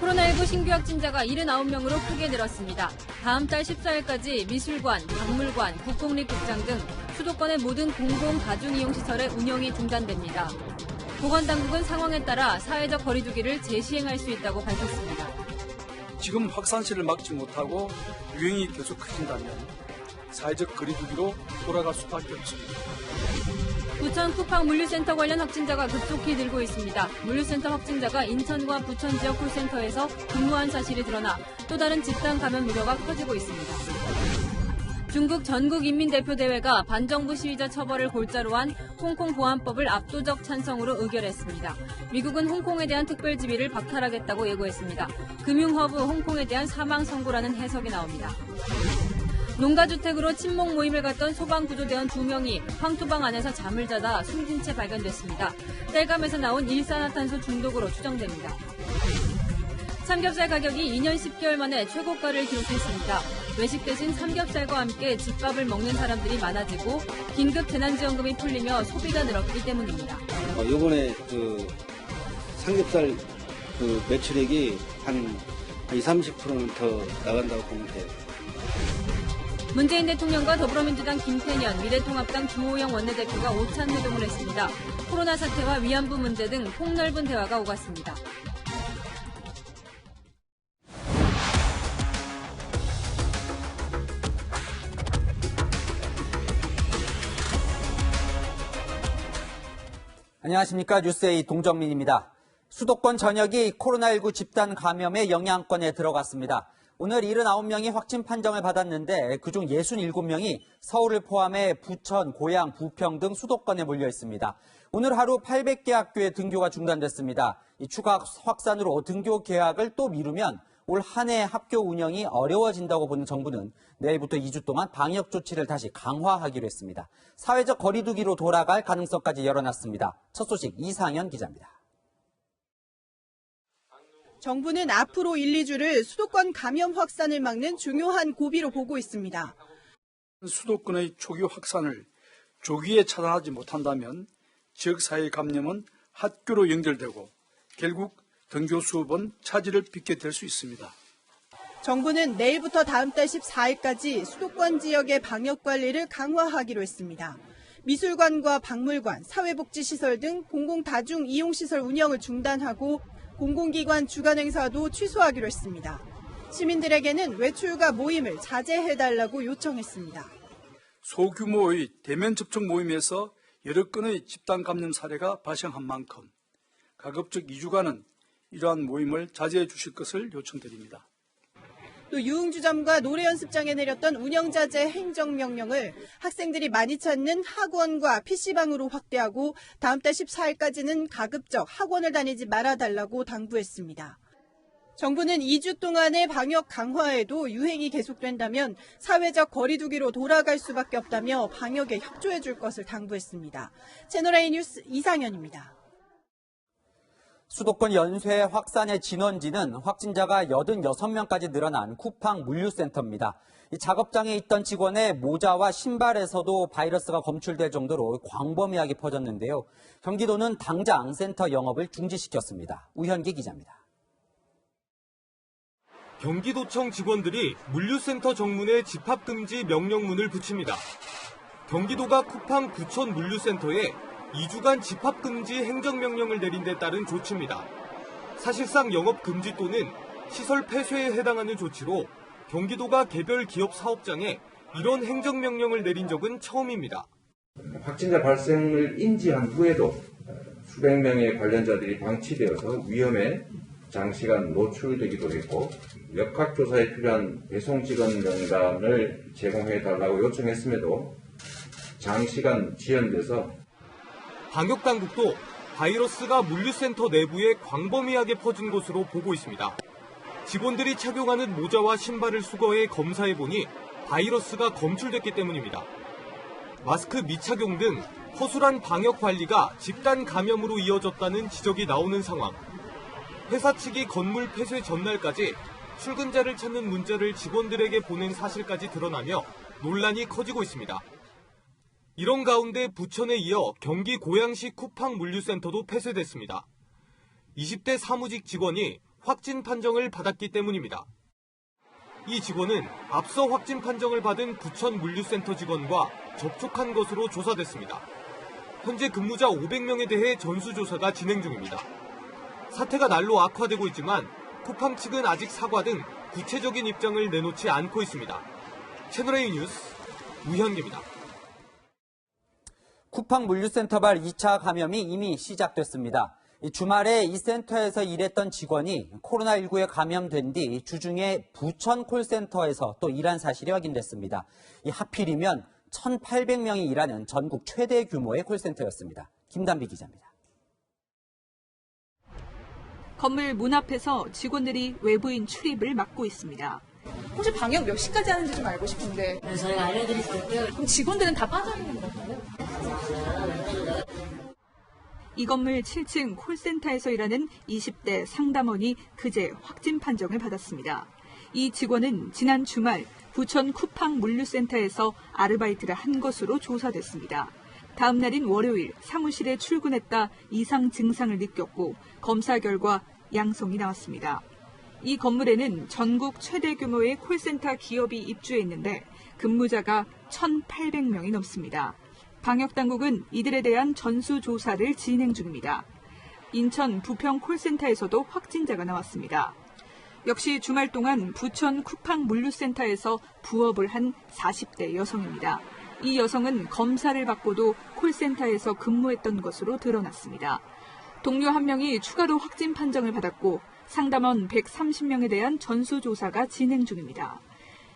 코로나19 신규 확진자가 79명으로 크게 늘었습니다. 다음 달 14일까지 미술관, 박물관, 국공립극장 등 수도권의 모든 공공 다중이용시설의 운영이 중단됩니다. 보건당국은 상황에 따라 사회적 거리두기를 재시행할 수 있다고 밝혔습니다. 지금 확산세를 막지 못하고 유행이 계속 커진다면 사회적 거리두기로 돌아갈 수밖에 없습니다. 부천 쿠팡 물류센터 관련 확진자가 급속히 늘고 있습니다. 물류센터 확진자가 인천과 부천 지역 콜센터에서 근무한 사실이 드러나 또 다른 집단 감염 우려가 커지고 있습니다. 중국 전국인민대표대회가 반정부 시위자 처벌을 골자로 한 홍콩 보안법을 압도적 찬성으로 의결했습니다. 미국은 홍콩에 대한 특별지위를 박탈하겠다고 예고했습니다. 금융허브 홍콩에 대한 사망 선고라는 해석이 나옵니다. 농가주택으로 친목 모임을 갔던 소방구조대원 2명이 황토방 안에서 잠을 자다 숨진 채 발견됐습니다. 땔감에서 나온 일산화탄소 중독으로 추정됩니다. 삼겹살 가격이 2년 10개월 만에 최고가를 기록했습니다. 외식 대신 삼겹살과 함께 집밥을 먹는 사람들이 많아지고 긴급 재난지원금이 풀리며 소비가 늘었기 때문입니다. 이번에 삼겹살 매출액이 한 20-30%는 더 나간다고 보면 돼요. 문재인 대통령과 더불어민주당 김태년, 미래통합당 주호영 원내대표가 오찬 회동을 했습니다. 코로나 사태와 위안부 문제 등 폭넓은 대화가 오갔습니다. 안녕하십니까. 뉴스A 동정민입니다. 수도권 전역이 코로나19 집단 감염의 영향권에 들어갔습니다. 오늘 79명이 확진 판정을 받았는데 그중 67명이 서울을 포함해 부천, 고양, 부평 등 수도권에 몰려 있습니다. 오늘 하루 800개 학교의 등교가 중단됐습니다. 이 추가 확산으로 등교 개학을 또 미루면 올 한 해 학교 운영이 어려워진다고 보는 정부는 내일부터 2주 동안 방역 조치를 다시 강화하기로 했습니다. 사회적 거리두기로 돌아갈 가능성까지 열어놨습니다. 첫 소식 이상현 기자입니다. 정부는 앞으로 1, 2주를 수도권 감염 확산을 막는 중요한 고비로 보고 있습니다. 수도권의 초기 확산을 조기에 차단하지 못한다면 지역사회 감염은 학교로 연결되고 결국 등교 수업은 차질을 빚게 될 수 있습니다. 정부는 내일부터 다음 달 14일까지 수도권 지역의 방역 관리를 강화하기로 했습니다. 미술관과 박물관, 사회복지시설 등 공공 다중 이용시설 운영을 중단하고 공공기관 주간 행사도 취소하기로 했습니다. 시민들에게는 외출과 모임을 자제해달라고 요청했습니다. 소규모의 대면 접촉 모임에서 여러 건의 집단 감염 사례가 발생한 만큼 가급적 2주간은 이러한 모임을 자제해 주실 것을 요청드립니다. 또 유흥주점과 노래연습장에 내렸던 운영자제 행정명령을 학생들이 많이 찾는 학원과 PC방으로 확대하고 다음 달 14일까지는 가급적 학원을 다니지 말아달라고 당부했습니다. 정부는 2주 동안의 방역 강화에도 유행이 계속된다면 사회적 거리두기로 돌아갈 수밖에 없다며 방역에 협조해 줄 것을 당부했습니다. 채널A 뉴스 이상현입니다. 수도권 연쇄 확산의 진원지는 확진자가 86명까지 늘어난 쿠팡 물류센터입니다. 이 작업장에 있던 직원의 모자와 신발에서도 바이러스가 검출될 정도로 광범위하게 퍼졌는데요. 경기도는 당장 센터 영업을 중지시켰습니다. 우현기 기자입니다. 경기도청 직원들이 물류센터 정문에 집합금지 명령문을 붙입니다. 경기도가 쿠팡 부천 물류센터에 2주간 집합금지 행정명령을 내린 데 따른 조치입니다. 사실상 영업금지 또는 시설 폐쇄에 해당하는 조치로 경기도가 개별 기업 사업장에 이런 행정명령을 내린 적은 처음입니다. 확진자 발생을 인지한 후에도 수백 명의 관련자들이 방치되어서 위험에 장시간 노출되기도 했고 역학조사에 필요한 배송직원 명단을 제공해달라고 요청했음에도 장시간 지연돼서 방역당국도 바이러스가 물류센터 내부에 광범위하게 퍼진 것으로 보고 있습니다. 직원들이 착용하는 모자와 신발을 수거해 검사해보니 바이러스가 검출됐기 때문입니다. 마스크 미착용 등 허술한 방역 관리가 집단 감염으로 이어졌다는 지적이 나오는 상황. 회사 측이 건물 폐쇄 전날까지 출근자를 찾는 문자를 직원들에게 보낸 사실까지 드러나며 논란이 커지고 있습니다. 이런 가운데 부천에 이어 경기 고양시 쿠팡 물류센터도 폐쇄됐습니다. 20대 사무직 직원이 확진 판정을 받았기 때문입니다. 이 직원은 앞서 확진 판정을 받은 부천 물류센터 직원과 접촉한 것으로 조사됐습니다. 현재 근무자 500명에 대해 전수조사가 진행 중입니다. 사태가 날로 악화되고 있지만 쿠팡 측은 아직 사과 등 구체적인 입장을 내놓지 않고 있습니다. 채널A 뉴스 우현기입니다. 쿠팡 물류센터발 2차 감염이 이미 시작됐습니다. 주말에 이 센터에서 일했던 직원이 코로나19에 감염된 뒤 주중에 부천 콜센터에서 또 일한 사실이 확인됐습니다. 하필이면 1,800명이 일하는 전국 최대 규모의 콜센터였습니다. 김단비 기자입니다. 건물 문 앞에서 직원들이 외부인 출입을 막고 있습니다. 혹시 방역 몇 시까지 하는지 좀 알고 싶은데. 네, 저희가 알려드릴 거고요. 그럼 직원들은 다 빠져 있는 건가요? 이 건물 7층 콜센터에서 일하는 20대 상담원이 그제 확진 판정을 받았습니다. 이 직원은 지난 주말 부천 쿠팡 물류센터에서 아르바이트를 한 것으로 조사됐습니다. 다음 날인 월요일 사무실에 출근했다 이상 증상을 느꼈고 검사 결과 양성이 나왔습니다. 이 건물에는 전국 최대 규모의 콜센터 기업이 입주해 있는데 근무자가 1,800명이 넘습니다. 방역당국은 이들에 대한 전수조사를 진행 중입니다. 인천 부평 콜센터에서도 확진자가 나왔습니다. 역시 주말 동안 부천 쿠팡 물류센터에서 부업을 한 40대 여성입니다. 이 여성은 검사를 받고도 콜센터에서 근무했던 것으로 드러났습니다. 동료 한 명이 추가로 확진 판정을 받았고 상담원 130명에 대한 전수조사가 진행 중입니다.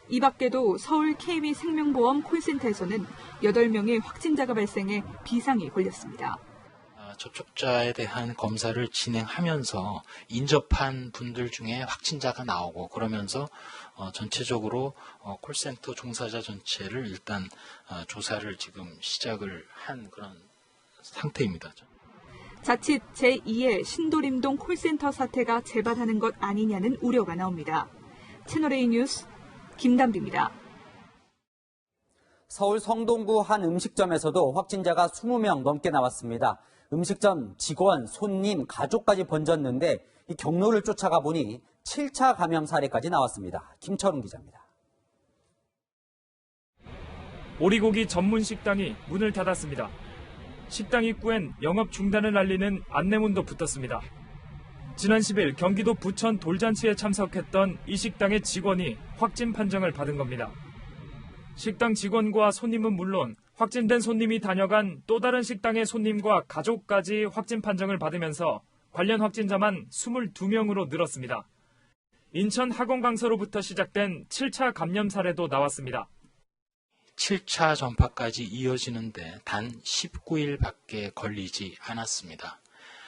이 밖에도 서울 KB생명보험 콜센터에서는 8명의 확진자가 발생해 비상이 걸렸습니다. 접촉자에 대한 검사를 진행하면서 인접한 분들 중에 확진자가 나오고 그러면서 전체적으로 콜센터 종사자 전체를 일단 조사를 지금 시작을 한 그런 상태입니다. 자칫 제2의 신도림동 콜센터 사태가 재발하는 것 아니냐는 우려가 나옵니다. 채널A 뉴스 김단비입니다. 서울 성동구 한 음식점에서도 확진자가 20명 넘게 나왔습니다. 음식점 직원, 손님, 가족까지 번졌는데 이 경로를 쫓아가 보니 7차 감염 사례까지 나왔습니다. 김철웅 기자입니다. 오리고기 전문 식당이 문을 닫았습니다. 식당 입구엔 영업 중단을 알리는 안내문도 붙었습니다. 지난 10일 경기도 부천 돌잔치에 참석했던 이 식당의 직원이 확진 판정을 받은 겁니다. 식당 직원과 손님은 물론 확진된 손님이 다녀간 또 다른 식당의 손님과 가족까지 확진 판정을 받으면서 관련 확진자만 22명으로 늘었습니다. 인천 학원 강서로부터 시작된 7차 감염 사례도 나왔습니다. 7차 전파까지 이어지는데 단 19일밖에 걸리지 않았습니다.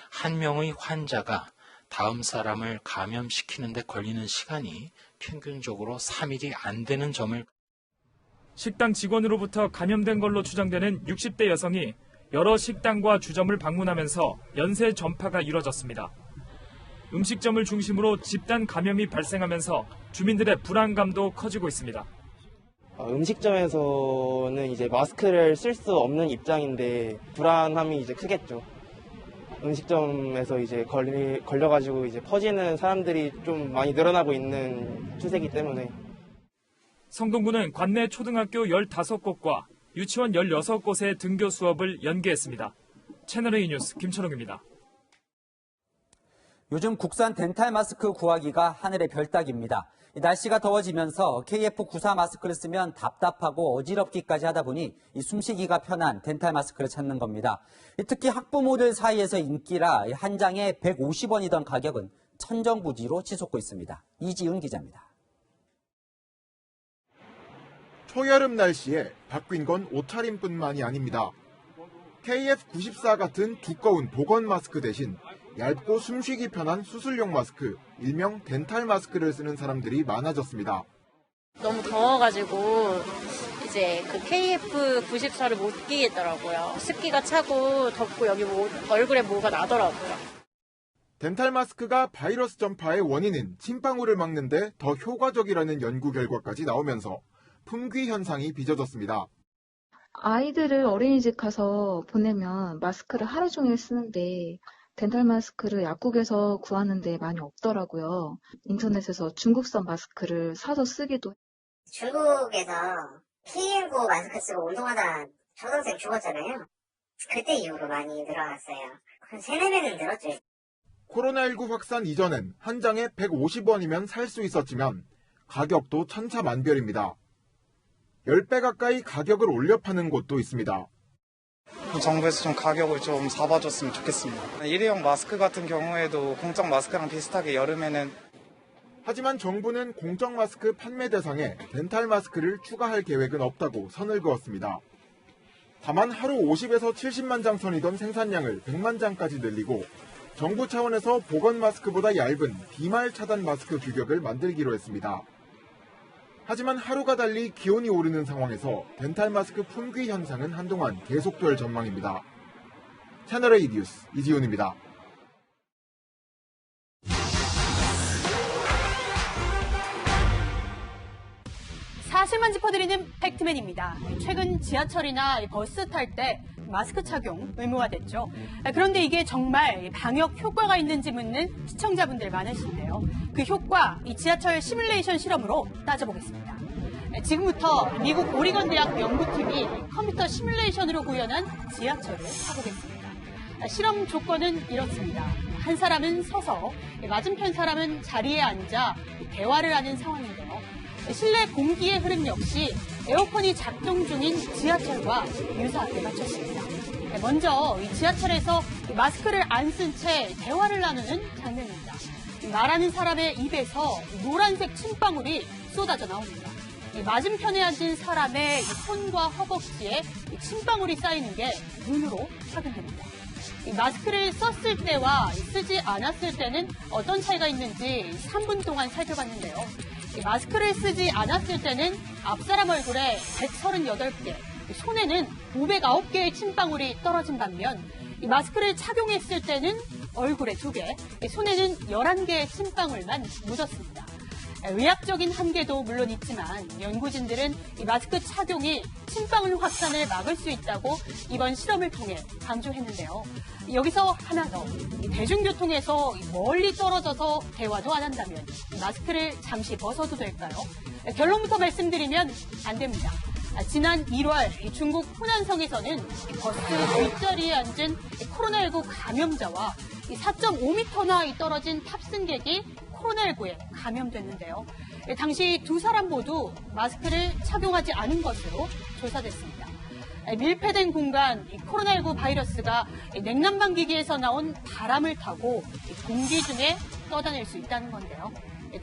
한 명의 환자가 다음 사람을 감염시키는데 걸리는 시간이 평균적으로 3일이 안 되는 점을 식당 직원으로부터 감염된 걸로 추정되는 60대 여성이 여러 식당과 주점을 방문하면서 연쇄 전파가 이뤄졌습니다. 음식점을 중심으로 집단 감염이 발생하면서 주민들의 불안감도 커지고 있습니다. 음식점에서는 이제 마스크를 쓸 수 없는 입장인데 불안함이 이제 크겠죠. 음식점에서 이제 걸려가지고 이제 퍼지는 사람들이 좀 많이 늘어나고 있는 추세이기 때문에. 성동구는 관내 초등학교 15곳과 유치원 16곳의 등교 수업을 연기했습니다. 채널A 뉴스 김철웅입니다. 요즘 국산 덴탈 마스크 구하기가 하늘의 별따기입니다. 날씨가 더워지면서 KF94 마스크를 쓰면 답답하고 어지럽기까지 하다 보니 숨쉬기가 편한 덴탈 마스크를 찾는 겁니다. 특히 학부모들 사이에서 인기라 한 장에 150원이던 가격은 천정부지로 치솟고 있습니다. 이지은 기자입니다. 초여름 날씨에 바뀐 건 옷차림뿐만이 아닙니다. KF94 같은 두꺼운 보건 마스크 대신 얇고 숨쉬기 편한 수술용 마스크, 일명 덴탈 마스크를 쓰는 사람들이 많아졌습니다. 너무 더워가지고 이제 그 KF94를 못 끼겠더라고요. 습기가 차고 덥고 여기 얼굴에 뭐가 나더라고요. 덴탈 마스크가 바이러스 전파의 원인인 침방울을 막는데 더 효과적이라는 연구 결과까지 나오면서 품귀 현상이 빚어졌습니다. 아이들을 어린이집 가서 보내면 마스크를 하루 종일 쓰는데 덴탈 마스크를 약국에서 구하는데 많이 없더라고요. 인터넷에서 중국산 마스크를 사서 쓰기도. 중국에서 P19 마스크 쓰고 운동하다 초등생 죽었잖아요. 그때 이후로 많이 늘어났어요. 한 3-4배는 늘었죠. 코로나19 확산 이전엔 한 장에 150원이면 살 수 있었지만 가격도 천차만별입니다. 10배 가까이 가격을 올려 파는 곳도 있습니다. 정부에서 좀 가격을 좀 잡아줬으면 좋겠습니다. 일회용 마스크 같은 경우에도 공적 마스크랑 비슷하게 여름에는. 하지만 정부는 공적 마스크 판매 대상에 덴탈 마스크를 추가할 계획은 없다고 선을 그었습니다. 다만 하루 50에서 70만 장 선이던 생산량을 100만 장까지 늘리고 정부 차원에서 보건 마스크보다 얇은 비말 차단 마스크 규격을 만들기로 했습니다. 하지만 하루가 달리 기온이 오르는 상황에서 덴탈 마스크 품귀 현상은 한동안 계속될 전망입니다. 채널A 뉴스 이지훈입니다. 사실만 짚어드리는 팩트맨입니다. 최근 지하철이나 버스 탈 때 마스크 착용 의무화됐죠. 그런데 이게 정말 방역 효과가 있는지 묻는 시청자분들 많으신데요. 그 효과 이 지하철 시뮬레이션 실험으로 따져보겠습니다. 지금부터 미국 오리건 대학 연구팀이 컴퓨터 시뮬레이션으로 구현한 지하철을 타보겠습니다. 실험 조건은 이렇습니다. 한 사람은 서서 맞은편 사람은 자리에 앉아 대화를 하는 상황인데요. 실내 공기의 흐름 역시 에어컨이 작동 중인 지하철과 유사하게 맞췄습니다. 먼저 이 지하철에서 마스크를 안 쓴 채 대화를 나누는 장면입니다. 말하는 사람의 입에서 노란색 침방울이 쏟아져 나옵니다. 맞은편에 앉은 사람의 손과 허벅지에 침방울이 쌓이는 게 눈으로 확인됩니다. 마스크를 썼을 때와 쓰지 않았을 때는 어떤 차이가 있는지 3분 동안 살펴봤는데요. 마스크를 쓰지 않았을 때는 앞사람 얼굴에 138개, 손에는 509개의 침방울이 떨어진 반면 마스크를 착용했을 때는 얼굴에 2개, 손에는 11개의 침방울만 묻었습니다. 의학적인 한계도 물론 있지만 연구진들은 이 마스크 착용이 침방울 확산을 막을 수 있다고 이번 실험을 통해 강조했는데요. 여기서 하나 더, 대중교통에서 멀리 떨어져서 대화도 안 한다면 마스크를 잠시 벗어도 될까요? 결론부터 말씀드리면 안 됩니다. 지난 1월 중국 호난성에서는 버스 뒷자리에 앉은 코로나19 감염자와 4.5m나 떨어진 탑승객이 코로나19에 감염됐는데요. 당시 2사람 모두 마스크를 착용하지 않은 것으로 조사됐습니다. 밀폐된 공간, 코로나19 바이러스가 냉난방기기에서 나온 바람을 타고 공기 중에 떠다닐 수 있다는 건데요.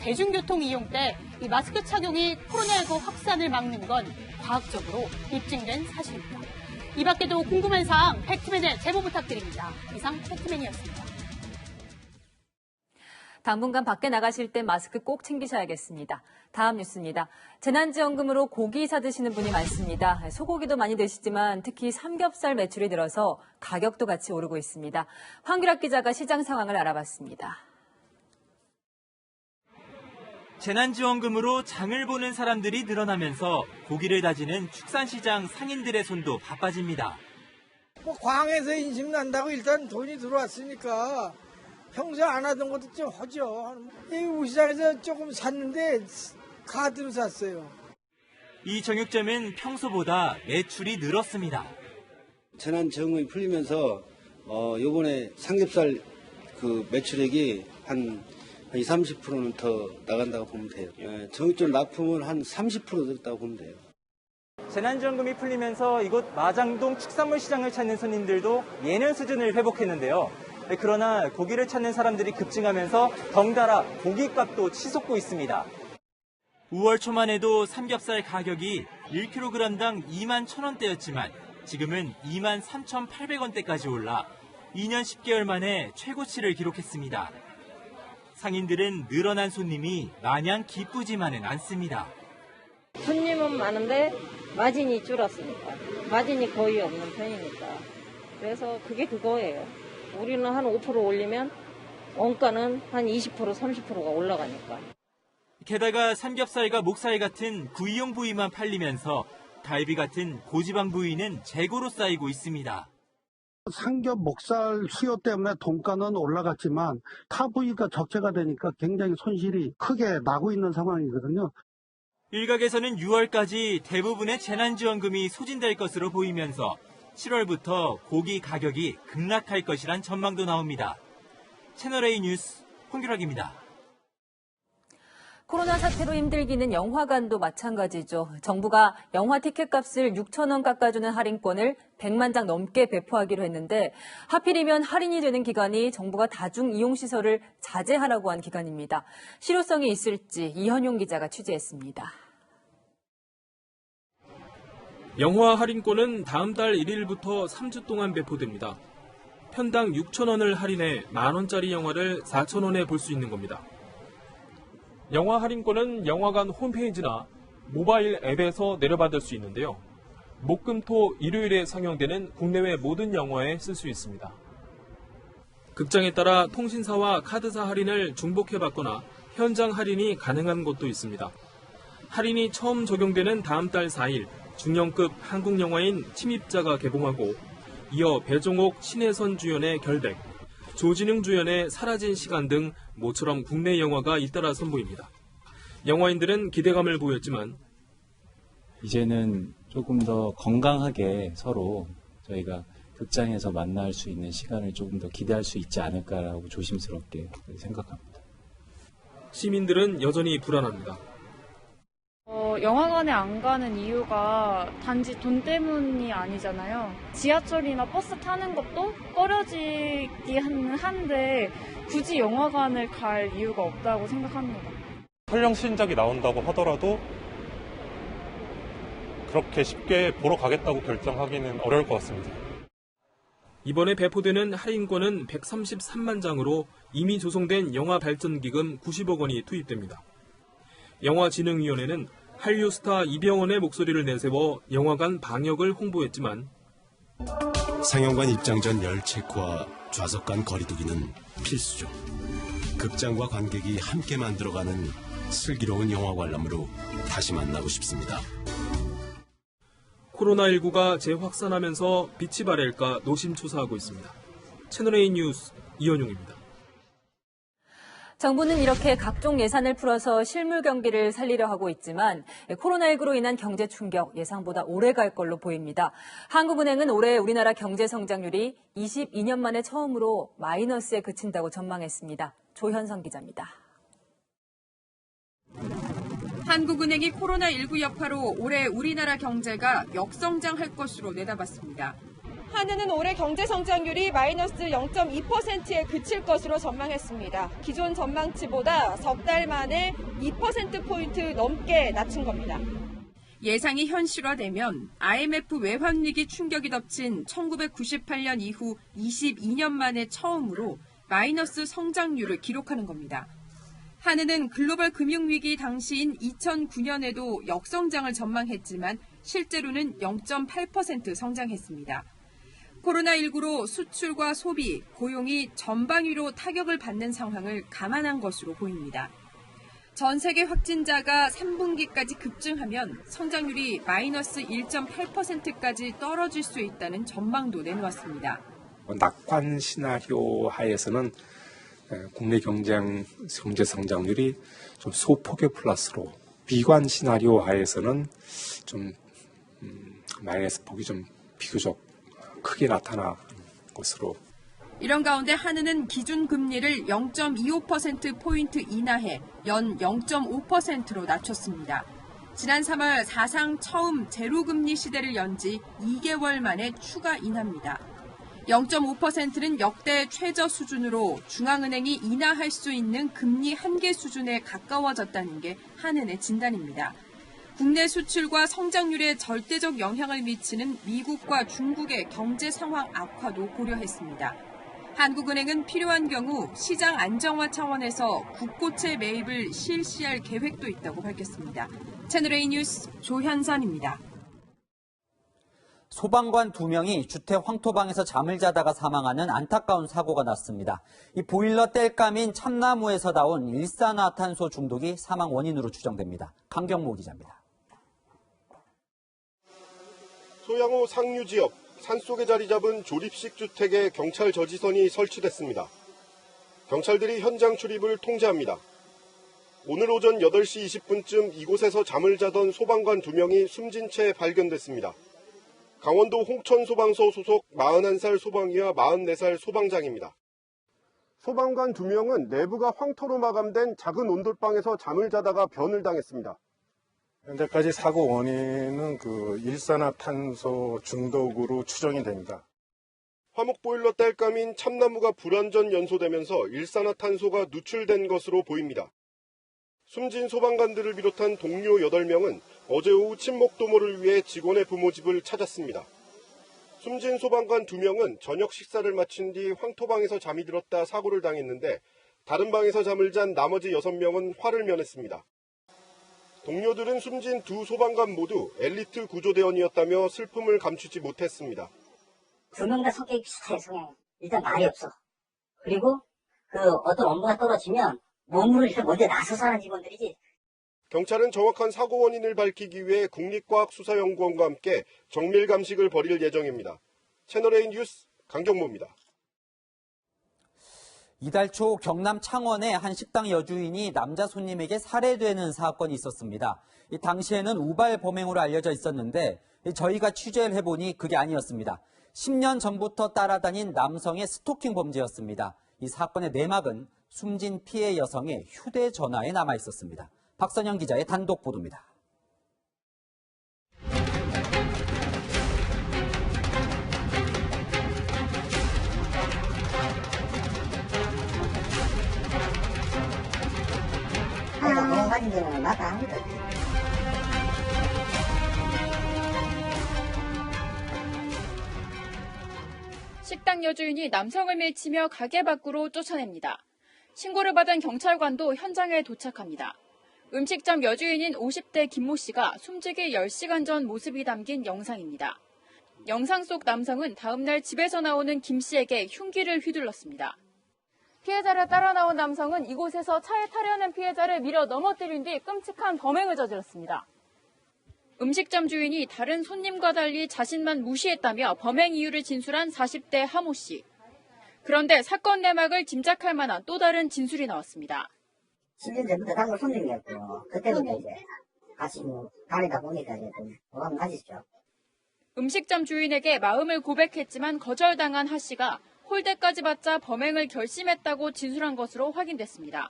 대중교통 이용 때 이 마스크 착용이 코로나19 확산을 막는 건 과학적으로 입증된 사실입니다. 이 밖에도 궁금한 사항 팩트맨에 제보 부탁드립니다. 이상 팩트맨이었습니다. 당분간 밖에 나가실 때 마스크 꼭 챙기셔야겠습니다. 다음 뉴스입니다. 재난지원금으로 고기 사드시는 분이 많습니다. 소고기도 많이 드시지만 특히 삼겹살 매출이 늘어서 가격도 같이 오르고 있습니다. 황규락 기자가 시장 상황을 알아봤습니다. 재난지원금으로 장을 보는 사람들이 늘어나면서 고기를 다지는 축산시장 상인들의 손도 바빠집니다. 광에서 인심 난다고 일단 돈이 들어왔으니까 평소에 안 하던 것도 좀 하죠. 이 우시장에서 조금 샀는데 카드로 샀어요. 이 정육점은 평소보다 매출이 늘었습니다. 재난지원금이 풀리면서 요번에 삼겹살 그 매출액이 한 20-30%는 더 나간다고 보면 돼요. 정육점 납품은 한 30% 늘었다고 보면 돼요. 재난지원금이 풀리면서 이곳 마장동 축산물 시장을 찾는 손님들도 예년 수준을 회복했는데요. 그러나 고기를 찾는 사람들이 급증하면서 덩달아 고기값도 치솟고 있습니다. 5월 초만 해도 삼겹살 가격이 1kg당 21,000원대였지만 지금은 23,800원대까지 올라 2년 10개월 만에 최고치를 기록했습니다. 상인들은 늘어난 손님이 마냥 기쁘지만은 않습니다. 손님은 많은데 마진이 줄었으니까. 마진이 거의 없는 편이니까. 그래서 그게 그거예요. 우리는 한 5% 올리면 원가는 한 20%, 30%가 올라가니까. 게다가 삼겹살과 목살 같은 구이용 부위만 팔리면서 갈비 같은 고지방 부위는 재고로 쌓이고 있습니다. 삼겹 목살 수요 때문에 돈가는 올라갔지만 타 부위가 적재가 되니까 굉장히 손실이 크게 나고 있는 상황이거든요. 일각에서는 6월까지 대부분의 재난지원금이 소진될 것으로 보이면서 7월부터 고기 가격이 급락할 것이란 전망도 나옵니다. 채널A 뉴스 홍규락입니다. 코로나 사태로 힘들기는 영화관도 마찬가지죠. 정부가 영화 티켓값을 6,000원 깎아주는 할인권을 100만 장 넘게 배포하기로 했는데 하필이면 할인이 되는 기간이 정부가 다중이용시설을 자제하라고 한 기간입니다. 실효성이 있을지 이현용 기자가 취재했습니다. 영화 할인권은 다음 달 1일부터 3주 동안 배포됩니다. 편당 6,000원을 할인해 만원짜리 영화를 4,000원에 볼 수 있는 겁니다. 영화 할인권은 영화관 홈페이지나 모바일 앱에서 내려받을 수 있는데요. 목, 금, 토, 일요일에 상영되는 국내외 모든 영화에 쓸 수 있습니다. 극장에 따라 통신사와 카드사 할인을 중복해받거나 현장 할인이 가능한 곳도 있습니다. 할인이 처음 적용되는 다음 달 4일 중형급 한국 영화인 침입자가 개봉하고 이어 배종옥, 신혜선 주연의 결백, 조진웅 주연의 사라진 시간 등 모처럼 국내 영화가 잇따라 선보입니다. 영화인들은 기대감을 보였지만 이제는 조금 더 건강하게 서로 저희가 극장에서 만날 수 있는 시간을 조금 더 기대할 수 있지 않을까라고 조심스럽게 생각합니다. 시민들은 여전히 불안합니다. 영화관에 안 가는 이유가 단지 돈 때문이 아니잖아요. 지하철이나 버스 타는 것도 꺼려지긴 한데 굳이 영화관을 갈 이유가 없다고 생각합니다. 설령 신작이 나온다고 하더라도 그렇게 쉽게 보러 가겠다고 결정하기는 어려울 것 같습니다. 이번에 배포되는 할인권은 133만 장으로 이미 조성된 영화발전기금 90억 원이 투입됩니다. 영화진흥위원회는 한류 스타 이병헌의 목소리를 내세워 영화관 방역을 홍보했지만 상영관 입장 전 열 체크와 좌석 간 거리두기는 필수죠. 극장과 관객이 함께 만들어가는 슬기로운 영화 관람으로 다시 만나고 싶습니다. 코로나19가 재확산하면서 빛이 발할까 노심초사하고 있습니다. 채널A 뉴스 이현용입니다. 정부는 이렇게 각종 예산을 풀어서 실물 경기를 살리려 하고 있지만 코로나19로 인한 경제 충격 예상보다 오래 갈 걸로 보입니다. 한국은행은 올해 우리나라 경제 성장률이 22년 만에 처음으로 마이너스에 그친다고 전망했습니다. 조현성 기자입니다. 한국은행이 코로나19 여파로 올해 우리나라 경제가 역성장할 것으로 내다봤습니다. 한은은 올해 경제 성장률이 마이너스 0.2%에 그칠 것으로 전망했습니다. 기존 전망치보다 석 달 만에 2%포인트 넘게 낮춘 겁니다. 예상이 현실화되면 IMF 외환위기 충격이 덮친 1998년 이후 22년 만에 처음으로 마이너스 성장률을 기록하는 겁니다. 한은은 글로벌 금융위기 당시인 2009년에도 역성장을 전망했지만 실제로는 0.8% 성장했습니다. 코로나19로 수출과 소비, 고용이 전방위로 타격을 받는 상황을 감안한 것으로 보입니다. 전 세계 확진자가 3분기까지 급증하면 성장률이 마이너스 1.8%까지 떨어질 수 있다는 전망도 내놓았습니다. 낙관 시나리오 하에서는 국내 경제 성장률이 좀 소폭의 플러스로, 비관 시나리오 하에서는 좀 마이너스 폭이 좀 비교적 크게 나타난 것으로. 이런 가운데 한은은 기준 금리를 0.25%포인트 인하해 연 0.5%로 낮췄습니다. 지난 3월 사상 처음 제로금리 시대를 연 지 2개월 만에 추가 인하입니다. 0.5%는 역대 최저 수준으로 중앙은행이 인하할 수 있는 금리 한계 수준에 가까워졌다는 게 한은의 진단입니다. 국내 수출과 성장률에 절대적 영향을 미치는 미국과 중국의 경제 상황 악화도 고려했습니다. 한국은행은 필요한 경우 시장 안정화 차원에서 국고채 매입을 실시할 계획도 있다고 밝혔습니다. 채널A 뉴스 조현선입니다. 소방관 2명이 주택 황토방에서 잠을 자다가 사망하는 안타까운 사고가 났습니다. 이 보일러 땔감인 참나무에서 나온 일산화탄소 중독이 사망 원인으로 추정됩니다. 강경모 기자입니다. 소양호 상류 지역 산속에 자리 잡은 조립식 주택에 경찰 저지선이 설치됐습니다. 경찰들이 현장 출입을 통제합니다. 오늘 오전 8시 20분쯤 이곳에서 잠을 자던 소방관 2명이 숨진 채 발견됐습니다. 강원도 홍천소방서 소속 41살 소방이와 44살 소방장입니다. 소방관 2명은 내부가 황토로 마감된 작은 온돌방에서 잠을 자다가 변을 당했습니다. 현재까지 사고 원인은 일산화탄소 중독으로 추정이 됩니다. 화목보일러 땔감인 참나무가 불완전 연소되면서 일산화탄소가 누출된 것으로 보입니다. 숨진 소방관들을 비롯한 동료 8명은 어제 오후 친목도모를 위해 직원의 부모 집을 찾았습니다. 숨진 소방관 2명은 저녁 식사를 마친 뒤 황토방에서 잠이 들었다 사고를 당했는데 다른 방에서 잠을 잔 나머지 6명은 화를 면했습니다. 동료들은 숨진 2 소방관 모두 엘리트 구조대원이었다며 슬픔을 감추지 못했습니다. 2명 다 성격이 비슷해, 성향이. 일단 말이 없어. 그리고 어떤 업무가 떨어지면 몸으로 일단 먼저 나서서 하는 직원들이지. 경찰은 정확한 사고 원인을 밝히기 위해 국립과학수사연구원과 함께 정밀 감식을 벌일 예정입니다. 채널A 뉴스 강정모입니다. 이달 초 경남 창원의 한 식당 여주인이 남자 손님에게 살해되는 사건이 있었습니다. 당시에는 우발 범행으로 알려져 있었는데 저희가 취재를 해보니 그게 아니었습니다. 10년 전부터 따라다닌 남성의 스토킹 범죄였습니다. 이 사건의 내막은 숨진 피해 여성의 휴대전화에 남아 있었습니다. 박선영 기자의 단독 보도입니다. 식당 여주인이 남성을 밀치며 가게 밖으로 쫓아냅니다. 신고를 받은 경찰관도 현장에 도착합니다. 음식점 여주인인 50대 김모 씨가 숨지기 10시간 전 모습이 담긴 영상입니다. 영상 속 남성은 다음 날 집에서 나오는 김 씨에게 흉기를 휘둘렀습니다. 피해자를 따라 나온 남성은 이곳에서 차에 타려는 피해자를 밀어 넘어뜨린 뒤 끔찍한 범행을 저질렀습니다. 음식점 주인이 다른 손님과 달리 자신만 무시했다며 범행 이유를 진술한 40대 하모 씨. 그런데 사건 내막을 짐작할 만한 또 다른 진술이 나왔습니다. 10년 전부터 단골 손님이었고 그때부터 이제 같이 다니다 보니까 이제 호감 가지죠. 음식점 주인에게 마음을 고백했지만 거절당한 하 씨가 홀대까지 받자 범행을 결심했다고 진술한 것으로 확인됐습니다.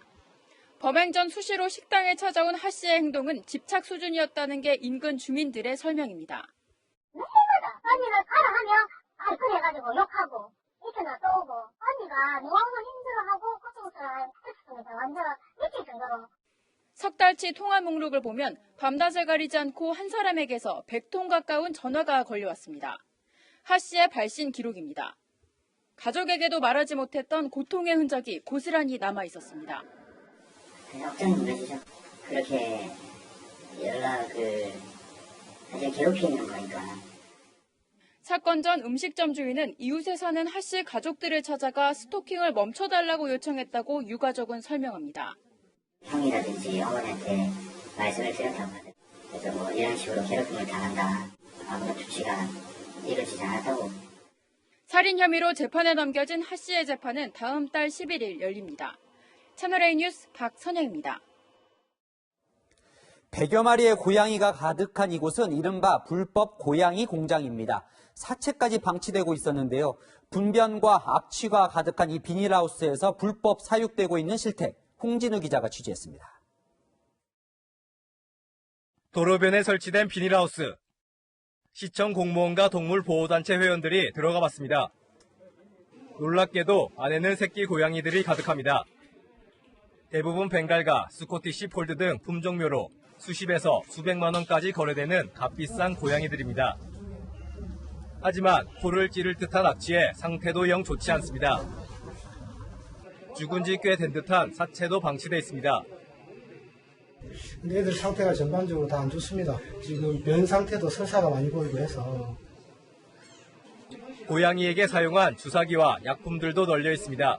범행 전 수시로 식당에 찾아온 하 씨의 행동은 집착 수준이었다는 게 인근 주민들의 설명입니다. 매일마다 언니가 가라 하면 알끈해가지고 욕하고 이렇게나 또 오고 언니가 너무 힘들어하고 고통스러워 했습니다. 완전 미칠 정도로. 석 달치 통화 목록을 보면 밤낮을 가리지 않고 한 사람에게서 100통 가까운 전화가 걸려왔습니다. 하 씨의 발신 기록입니다. 가족에게도 말하지 못했던 고통의 흔적이 고스란히 남아 있었습니다. 걱정이 무너지죠. 그렇게 사실 괴롭히는 거니까. 사건 전 음식점 주인은 이웃에 사는 하 씨 가족들을 찾아가 스토킹을 멈춰달라고 요청했다고 유가족은 설명합니다. 형이라든지 어머니한테 말씀을 드렸다고 하더라고요. 그래서 이런 식으로 괴롭힘을 당한다. 아무런 조치가 이루어지지 않았다고. 살인 혐의로 재판에 넘겨진 하 씨의 재판은 다음 달 11일 열립니다. 채널A 뉴스 박선영입니다. 100여 마리의 고양이가 가득한 이곳은 이른바 불법 고양이 공장입니다. 사체까지 방치되고 있었는데요. 분변과 악취가 가득한 이 비닐하우스에서 불법 사육되고 있는 실태, 홍진우 기자가 취재했습니다. 도로변에 설치된 비닐하우스. 시청 공무원과 동물보호단체 회원들이 들어가 봤습니다. 놀랍게도 안에는 새끼 고양이들이 가득합니다. 대부분 벵갈과 스코티시 폴드 등 품종묘로 수십에서 수백만 원까지 거래되는 값비싼 고양이들입니다. 하지만 코를 찌를 듯한 악취에 상태도 영 좋지 않습니다. 죽은 지 꽤 된 듯한 사체도 방치돼 있습니다. 애들 상태가 전반적으로 다 안 좋습니다. 지금 변 상태도 설사가 많이 보이고 해서. 고양이에게 사용한 주사기와 약품들도 널려 있습니다.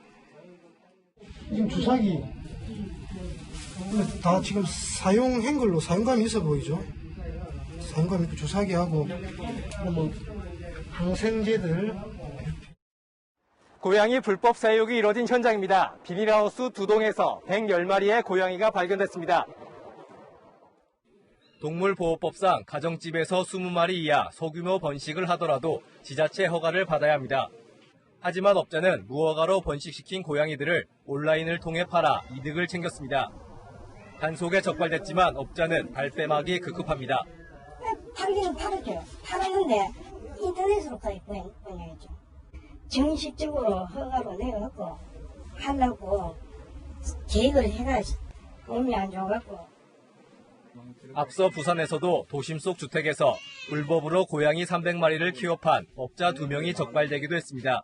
지금 주사기 다 지금 사용한 걸로 사용감이 있어 보이죠. 사용감 있고 주사기하고 뭐 항생제들. 고양이 불법 사육이 이뤄진 현장입니다. 비닐하우스 2동에서 110마리의 고양이가 발견됐습니다. 동물보호법상 가정집에서 20마리 이하 소규모 번식을 하더라도 지자체 허가를 받아야 합니다. 하지만 업자는 무허가로 번식시킨 고양이들을 온라인을 통해 팔아 이득을 챙겼습니다. 단속에 적발됐지만 업자는 발뺌하기 급급합니다. 팔기는 팔았죠. 팔았는데 인터넷으로 거의 보내죠. 정식적으로 허가로 내갖고 하려고 계획을 해가 몸이 안 좋아갖고. 앞서 부산에서도 도심 속 주택에서 불법으로 고양이 300마리를 키워 판 업자 2명이 적발되기도 했습니다.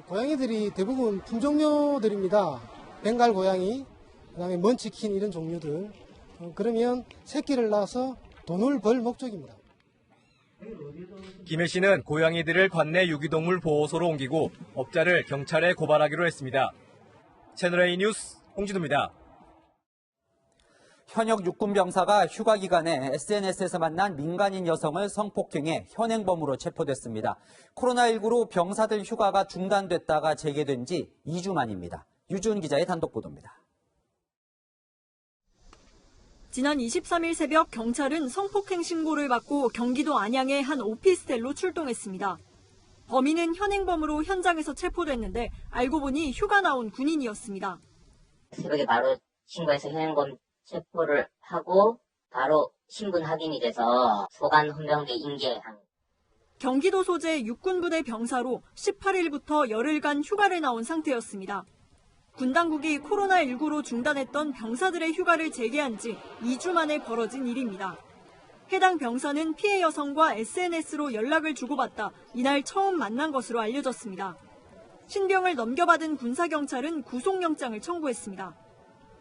고양이들이 대부분 품종묘들입니다. 벵갈 고양이, 그다음에 먼치킨 이런 종류들. 그러면 새끼를 낳아서 돈을 벌 목적입니다. 김해 씨는 고양이들을 관내 유기동물 보호소로 옮기고 업자를 경찰에 고발하기로 했습니다. 채널A 뉴스 홍진우입니다. 현역 육군병사가 휴가 기간에 SNS에서 만난 민간인 여성을 성폭행해 현행범으로 체포됐습니다. 코로나19로 병사들 휴가가 중단됐다가 재개된 지 2주 만입니다. 유주은 기자의 단독 보도입니다. 지난 23일 새벽 경찰은 성폭행 신고를 받고 경기도 안양의 한 오피스텔로 출동했습니다. 범인은 현행범으로 현장에서 체포됐는데 알고 보니 휴가 나온 군인이었습니다. 새벽에 바로 신고해서 현행범 체포를 하고 바로 신분 확인이 돼서 소관 헌병대 인계한. 경기도 소재 육군부대 병사로 18일부터 열흘간 휴가를 나온 상태였습니다. 군 당국이 코로나19로 중단했던 병사들의 휴가를 재개한 지 2주 만에 벌어진 일입니다. 해당 병사는 피해 여성과 SNS로 연락을 주고받다 이날 처음 만난 것으로 알려졌습니다. 신병을 넘겨받은 군사경찰은 구속영장을 청구했습니다.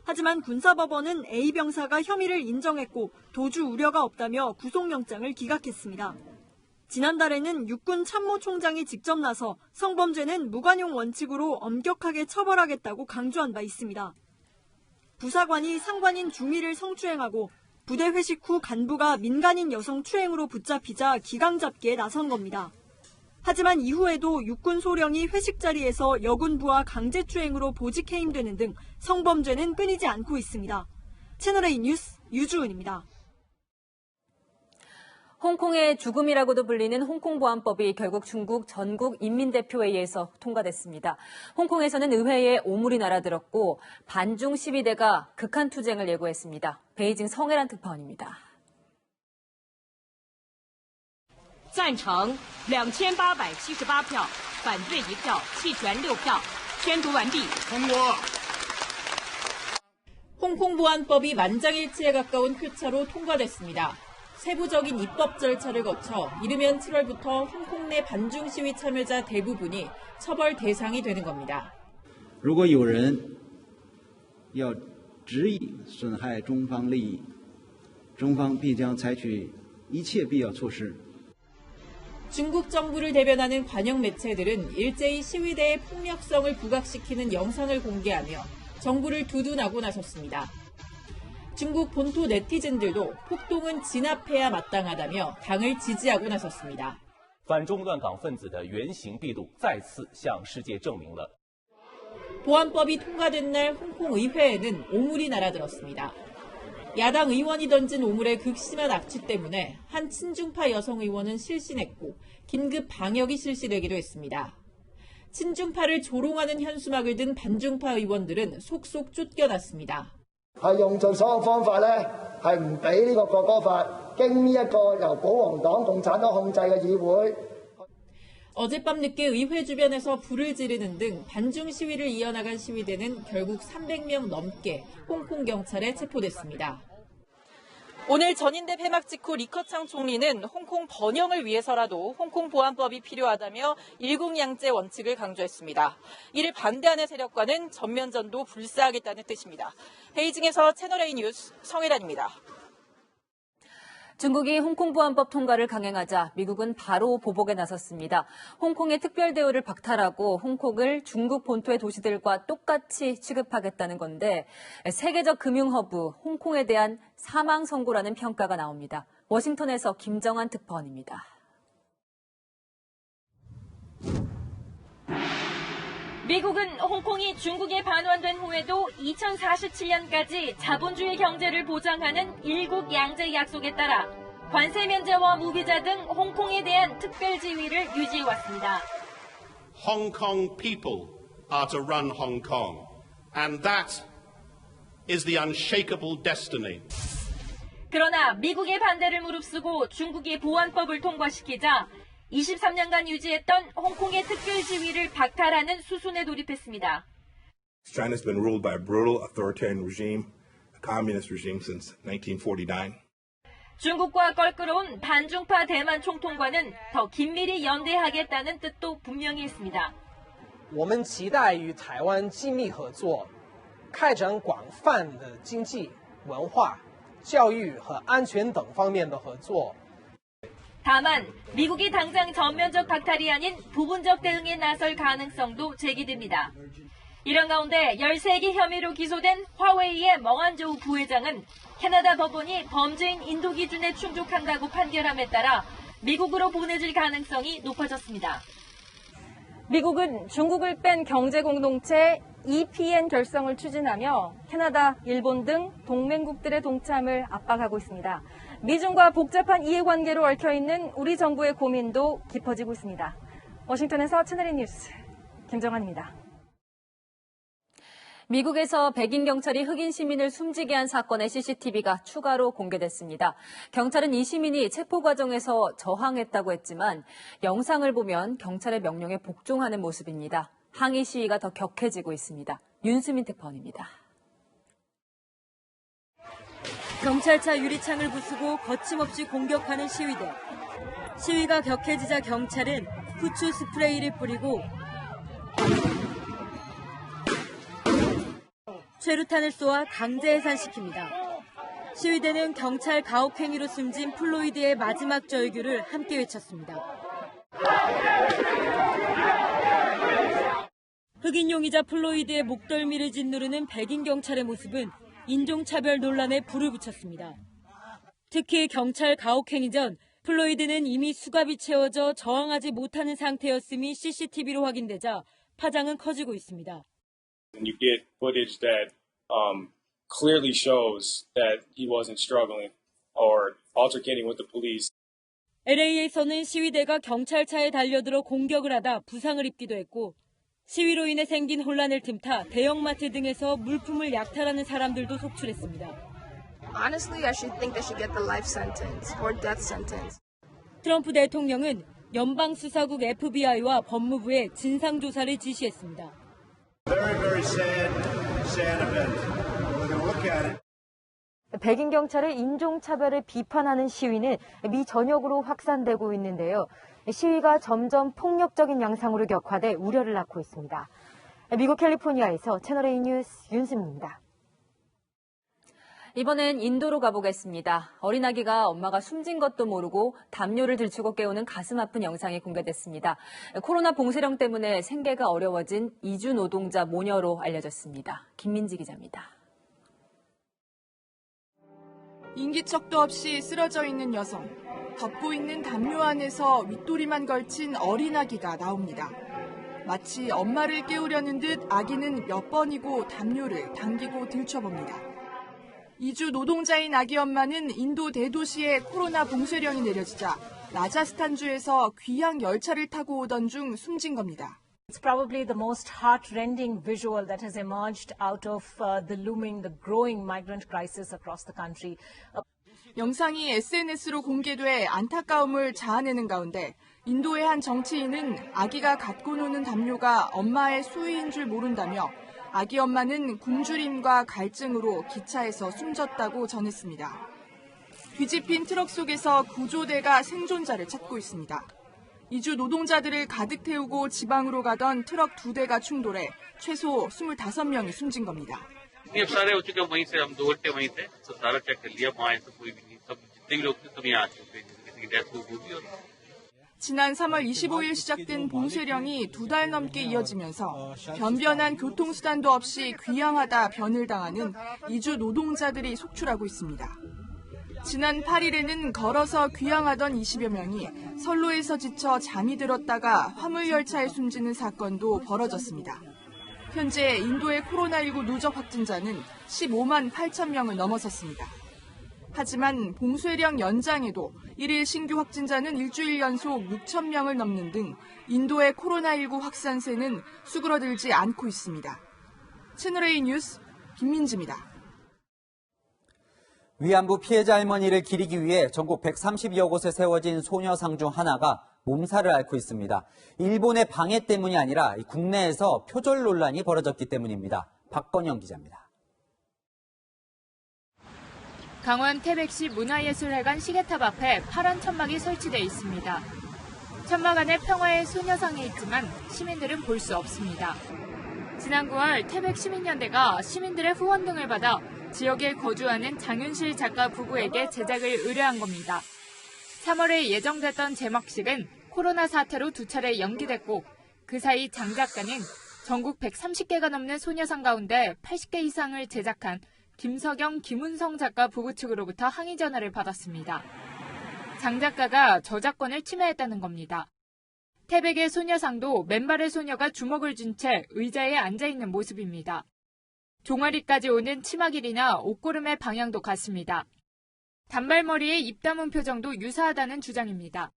하지만 군사법원은 A 병사가 혐의를 인정했고 도주 우려가 없다며 구속영장을 기각했습니다. 지난달에는 육군 참모총장이 직접 나서 성범죄는 무관용 원칙으로 엄격하게 처벌하겠다고 강조한 바 있습니다. 부사관이 상관인 중위를 성추행하고 부대 회식 후 간부가 민간인 여성 추행으로 붙잡히자 기강잡기에 나선 겁니다. 하지만 이후에도 육군 소령이 회식 자리에서 여군부와 강제추행으로 보직해임되는 등 성범죄는 끊이지 않고 있습니다. 채널A 뉴스 유주은입니다. 홍콩의 죽음이라고도 불리는 홍콩보안법이 결국 중국 전국인민대표회의에서 통과됐습니다. 홍콩에서는 의회에 오물이 날아들었고 반중 시위대가 극한 투쟁을 예고했습니다. 베이징 성해란 특파원입니다. 赞成2878票，反对1票，弃权6票。宣读完毕。通过。 홍콩 보안법이 만장일치에 가까운 표차로 통과됐습니다. 세부적인 입법 절차를 거쳐 이르면 7월부터 홍콩 내 반중 시위 참여자 대부분이 처벌 대상이 되는 겁니다. 如果有人要执意损害中方利益，中方必将采取一切必要措施。 중국 정부를 대변하는 관영 매체들은 일제히 시위대의 폭력성을 부각시키는 영상을 공개하며 정부를 두둔하고 나섰습니다. 중국 본토 네티즌들도 폭동은 진압해야 마땅하다며 당을 지지하고 나섰습니다. 反中乱港分子的原形毕露，再次向世界证明了。 보안법이 통과된 날 홍콩 의회에는 오물이 날아들었습니다. 야당 의원이 던진 오물의 극심한 악취 때문에 한 친중파 여성 의원은 실신했고 긴급 방역이 실시되기도 했습니다. 친중파를 조롱하는 현수막을 든 반중파 의원들은 속속 쫓겨났습니다. 係用盡所有方法咧，係唔俾呢個國歌法經呢一個由保皇黨、共產黨控制嘅議會。 어젯밤 늦게 의회 주변에서 불을 지르는 등 반중 시위를 이어나간 시위대는 결국 300명 넘게 홍콩 경찰에 체포됐습니다. 오늘 전인대 폐막 직후 리커창 총리는 홍콩 번영을 위해서라도 홍콩 보안법이 필요하다며 일국양제 원칙을 강조했습니다. 이를 반대하는 세력과는 전면전도 불사하겠다는 뜻입니다. 베이징에서 채널A 뉴스 성혜란입니다. 중국이 홍콩 보안법 통과를 강행하자 미국은 바로 보복에 나섰습니다. 홍콩의 특별 대우를 박탈하고 홍콩을 중국 본토의 도시들과 똑같이 취급하겠다는 건데 세계적 금융허브 홍콩에 대한 사망 선고라는 평가가 나옵니다. 워싱턴에서 김정한 특파원입니다. 미국은 홍콩이 중국에 반환된 후에도 2047년까지 자본주의 경제를 보장하는 일국 양제 약속에 따라 관세 면제와 무비자 등 홍콩에 대한 특별 지위를 유지해왔습니다. Hong Kong people are to run Hong Kong, and that is the unshakable destiny. 그러나 미국의 반대를 무릅쓰고 중국이 보안법을 통과시키자 23년간 유지했던 홍콩의 특별 지위를 박탈하는 수순에 돌입했습니다. China's been ruled by a brutal authoritarian regime, a communist regime since 1949. 중국과 껄끄러운 반중파 대만 총통과는 더 긴밀히 연대하겠다는 뜻도 분명히 했습니다. 我们期待与台湾紧密合作，开展广泛的经济、文化、教育和安全等方面的合作。 다만 미국이 당장 전면적 박탈이 아닌 부분적 대응에 나설 가능성도 제기됩니다. 이런 가운데 13개 혐의로 기소된 화웨이의 멍한저우 부회장은 캐나다 법원이 범죄인 인도 기준에 충족한다고 판결함에 따라 미국으로 보내질 가능성이 높아졌습니다. 미국은 중국을 뺀 경제공동체 EPN 결성을 추진하며 캐나다, 일본 등 동맹국들의 동참을 압박하고 있습니다. 미중과 복잡한 이해관계로 얽혀있는 우리 정부의 고민도 깊어지고 있습니다. 워싱턴에서 채널A 뉴스 김정환입니다. 미국에서 백인 경찰이 흑인 시민을 숨지게 한 사건의 CCTV가 추가로 공개됐습니다. 경찰은 이 시민이 체포 과정에서 저항했다고 했지만 영상을 보면 경찰의 명령에 복종하는 모습입니다. 항의 시위가 더 격해지고 있습니다. 윤수민 특파원입니다. 경찰차 유리창을 부수고 거침없이 공격하는 시위대. 시위가 격해지자 경찰은 후추 스프레이를 뿌리고 최루탄을 쏘아 강제 해산시킵니다. 시위대는 경찰 가혹행위로 숨진 플로이드의 마지막 절규를 함께 외쳤습니다. 흑인 용의자 플로이드의 목덜미를 짓누르는 백인 경찰의 모습은 인종차별 논란에 불을 붙였습니다. 특히 경찰 가혹행위 전 플로이드는 이미 수갑이 채워져 저항하지 못하는 상태였음이 CCTV로 확인되자 파장은 커지고 있습니다. You get footage that clearly shows that he wasn't struggling or altercating with the police. LA에서는 시위대가 경찰차에 달려들어 공격을 하다 부상을 입기도 했고 시위로 인해 생긴 혼란을 틈타 대형마트 등에서 물품을 약탈하는 사람들도 속출했습니다. Honestly, I should think they should get the life sentence or death sentence. 트럼프 대통령은 연방수사국 FBI와 법무부에 진상조사를 지시했습니다. Very sad event. When you look at it. 백인 경찰의 인종차별을 비판하는 시위는 미 전역으로 확산되고 있는데요. 시위가 점점 폭력적인 양상으로 격화돼 우려를 낳고 있습니다. 미국 캘리포니아에서 채널A 뉴스 윤수민입니다. 이번엔 인도로 가보겠습니다. 어린아기가 엄마가 숨진 것도 모르고 담요를 들추고 깨우는 가슴 아픈 영상이 공개됐습니다. 코로나 봉쇄령 때문에 생계가 어려워진 이주 노동자 모녀로 알려졌습니다. 김민지 기자입니다. 인기척도 없이 쓰러져 있는 여성, 덮고 있는 담요 안에서 윗도리만 걸친 어린아기가 나옵니다. 마치 엄마를 깨우려는 듯 아기는 몇 번이고 담요를 당기고 들춰봅니다. 이주 노동자인 아기 엄마는 인도 대도시에 코로나 봉쇄령이 내려지자 라자스탄주에서 귀향 열차를 타고 오던 중 숨진 겁니다. It's probably the most heart-rending visual that has emerged out of the growing migrant crisis across the country. 영상이 SNS로 공개돼 안타까움을 자아내는 가운데 인도의 한 정치인은 아기가 갖고 노는 담요가 엄마의 수위인 줄 모른다며 아기 엄마는 굶주림과 갈증으로 기차에서 숨졌다고 전했습니다. 뒤집힌 트럭 속에서 구조대가 생존자를 찾고 있습니다. 이주 노동자들을 가득 태우고 지방으로 가던 트럭 2대가 충돌해 최소 25명이 숨진 겁니다. 지난 3월 25일 시작된 봉쇄령이 2달 넘게 이어지면서 변변한 교통수단도 없이 귀향하다 변을 당하는 이주 노동자들이 속출하고 있습니다. 지난 8일에는 걸어서 귀향하던 20여 명이 선로에서 지쳐 잠이 들었다가 화물열차에 숨지는 사건도 벌어졌습니다. 현재 인도의 코로나19 누적 확진자는 15만 8천 명을 넘어섰습니다. 하지만 봉쇄령 연장에도 1일 신규 확진자는 일주일 연속 6천 명을 넘는 등 인도의 코로나19 확산세는 수그러들지 않고 있습니다. 채널A 뉴스 김민지입니다. 위안부 피해자 할머니를 기리기 위해 전국 130여 곳에 세워진 소녀상 중 하나가 몸살을 앓고 있습니다. 일본의 방해 때문이 아니라 국내에서 표절 논란이 벌어졌기 때문입니다. 박건영 기자입니다. 강원 태백시 문화예술회관 시계탑 앞에 파란 천막이 설치돼 있습니다. 천막 안에 평화의 소녀상이 있지만 시민들은 볼 수 없습니다. 지난 9월 태백시민연대가 시민들의 후원 등을 받아 지역에 거주하는 장윤실 작가 부부에게 제작을 의뢰한 겁니다. 3월에 예정됐던 제막식은 코로나 사태로 2차례 연기됐고 그 사이 장 작가는 전국 130개가 넘는 소녀상 가운데 80개 이상을 제작한 김석영, 김은성 작가 부부 측으로부터 항의 전화를 받았습니다. 장 작가가 저작권을 침해했다는 겁니다. 태백의 소녀상도 맨발의 소녀가 주먹을 쥔 채 의자에 앉아있는 모습입니다. 종아리까지 오는 치마 길이나 옷고름의 방향도 같습니다. 단발머리에 입 다문 표정도 유사하다는 주장입니다.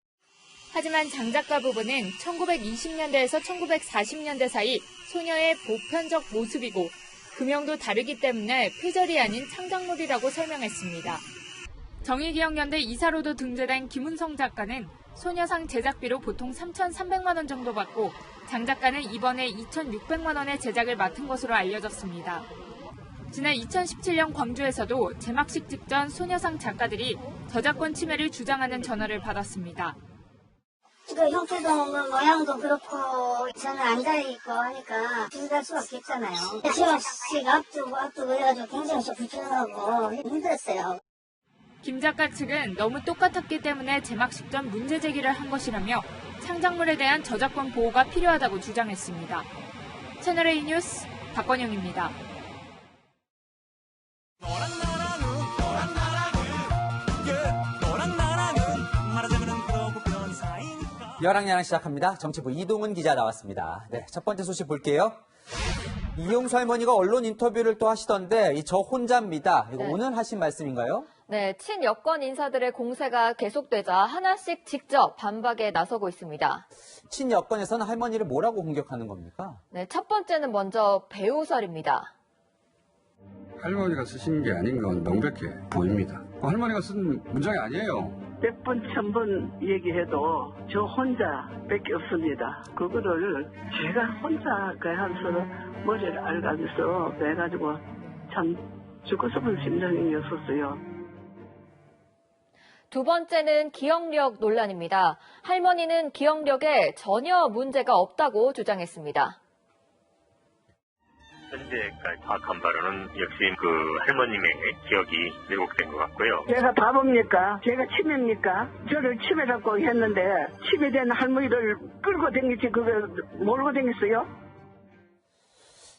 하지만 장 작가 부부는 1920년대에서 1940년대 사이 소녀의 보편적 모습이고 금형도 다르기 때문에 표절이 아닌 창작물이라고 설명했습니다. 정의기억연대 이사로도 등재된 김은성 작가는 소녀상 제작비로 보통 3,300만 원 정도 받고 장 작가는 이번에 2,600만 원의 제작을 맡은 것으로 알려졌습니다. 지난 2017년 광주에서도 제막식 직전 소녀상 작가들이 저작권 침해를 주장하는 전화를 받았습니다. 그 형태도 모양도 그렇고 저는 앉아있고 하니까 비교할 수밖에 없잖아요. 제막식 앞두고 해가지고 굉장히 좀 불편하고 힘들었어요. 김 작가 측은 너무 똑같았기 때문에 제막식 전 문제 제기를 한 것이라며 창작물에 대한 저작권 보호가 필요하다고 주장했습니다. 채널A 뉴스 박건영입니다. 열왕야랑 시작합니다. 정치부 이동훈 기자 나왔습니다. 네, 첫 번째 소식 볼게요. 이용수 할머니가 언론 인터뷰를 또 하시던데 저 혼자입니다. 이거 네. 오늘 하신 말씀인가요? 네, 친여권 인사들의 공세가 계속되자 하나씩 직접 반박에 나서고 있습니다. 친여권에서는 할머니를 뭐라고 공격하는 겁니까? 네, 첫 번째는 먼저 배우설입니다. 할머니가 쓰신 게 아닌 건 명백해 보입니다. 할머니가 쓴 문장이 아니에요. 100번, 1000번 얘기해도 저 혼자밖에 없습니다. 그거를 제가 혼자 하면서 머리를 앓으면서 해가지고 참 죽고 싶은 심정이었었어요. 두 번째는 기억력 논란입니다. 할머니는 기억력에 전혀 문제가 없다고 주장했습니다. 현재까지 파악한 바로는 역시 그 할머님의 기억이 왜곡된 것 같고요. 제가 바보입니까? 제가 치매입니까? 저를 치매라고 했는데 치매된 할머니를 끌고 다니지 그걸 모르고 다녔어요?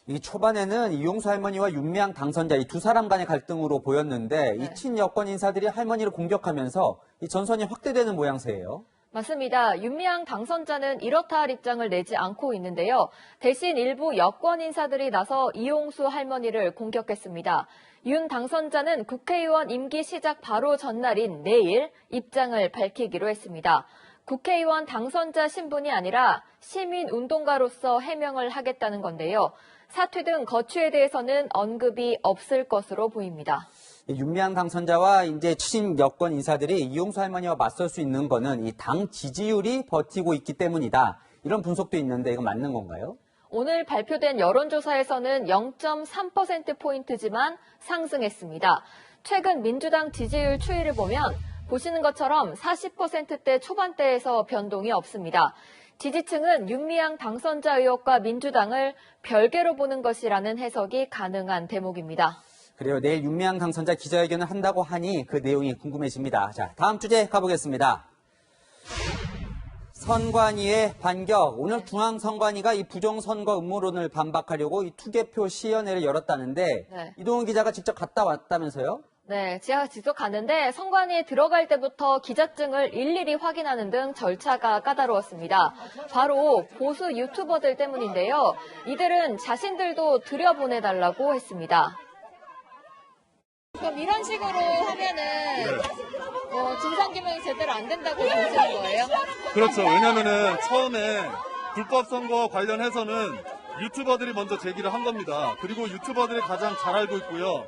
이 초반에는 이용수 할머니와 윤미향 당선자 이 두 사람 간의 갈등으로 보였는데 이 친여권 인사들이 할머니를 공격하면서 이 전선이 확대되는 모양새예요. 맞습니다. 윤미향 당선자는 이렇다 할 입장을 내지 않고 있는데요. 대신 일부 여권 인사들이 나서 이용수 할머니를 공격했습니다. 윤 당선자는 국회의원 임기 시작 바로 전날인 내일 입장을 밝히기로 했습니다. 국회의원 당선자 신분이 아니라 시민운동가로서 해명을 하겠다는 건데요. 사퇴 등 거취에 대해서는 언급이 없을 것으로 보입니다. 윤미향 당선자와 이제 친여권 인사들이 이용수 할머니와 맞설 수 있는 거는 이 당 지지율이 버티고 있기 때문이다. 이런 분석도 있는데 이건 맞는 건가요? 오늘 발표된 여론조사에서는 0.3%포인트지만 상승했습니다. 최근 민주당 지지율 추이를 보면 보시는 것처럼 40%대 초반대에서 변동이 없습니다. 지지층은 윤미향 당선자 의혹과 민주당을 별개로 보는 것이라는 해석이 가능한 대목입니다. 그래요. 내일 윤미향 당선자 기자회견을 한다고 하니 그 내용이 궁금해집니다. 자, 다음 주제 가보겠습니다. 선관위의 반격. 오늘 중앙선관위가 이 부정선거 음모론을 반박하려고 이 투개표 시연회를 열었다는데 네. 이동훈 기자가 직접 갔다 왔다면서요? 네, 지하가 직접 갔는데 성관이 들어갈 때부터 기자증을 일일이 확인하는 등 절차가 까다로웠습니다. 바로 보수 유튜버들 때문인데요. 이들은 자신들도 들여보내달라고 했습니다. 그럼 이런 식으로 하면은 진상규명이 제대로 안 된다고 보시는 거예요? 그렇죠. 왜냐면은 처음에 불법 선거 관련해서는 유튜버들이 먼저 제기를 한 겁니다. 그리고 유튜버들이 가장 잘 알고 있고요.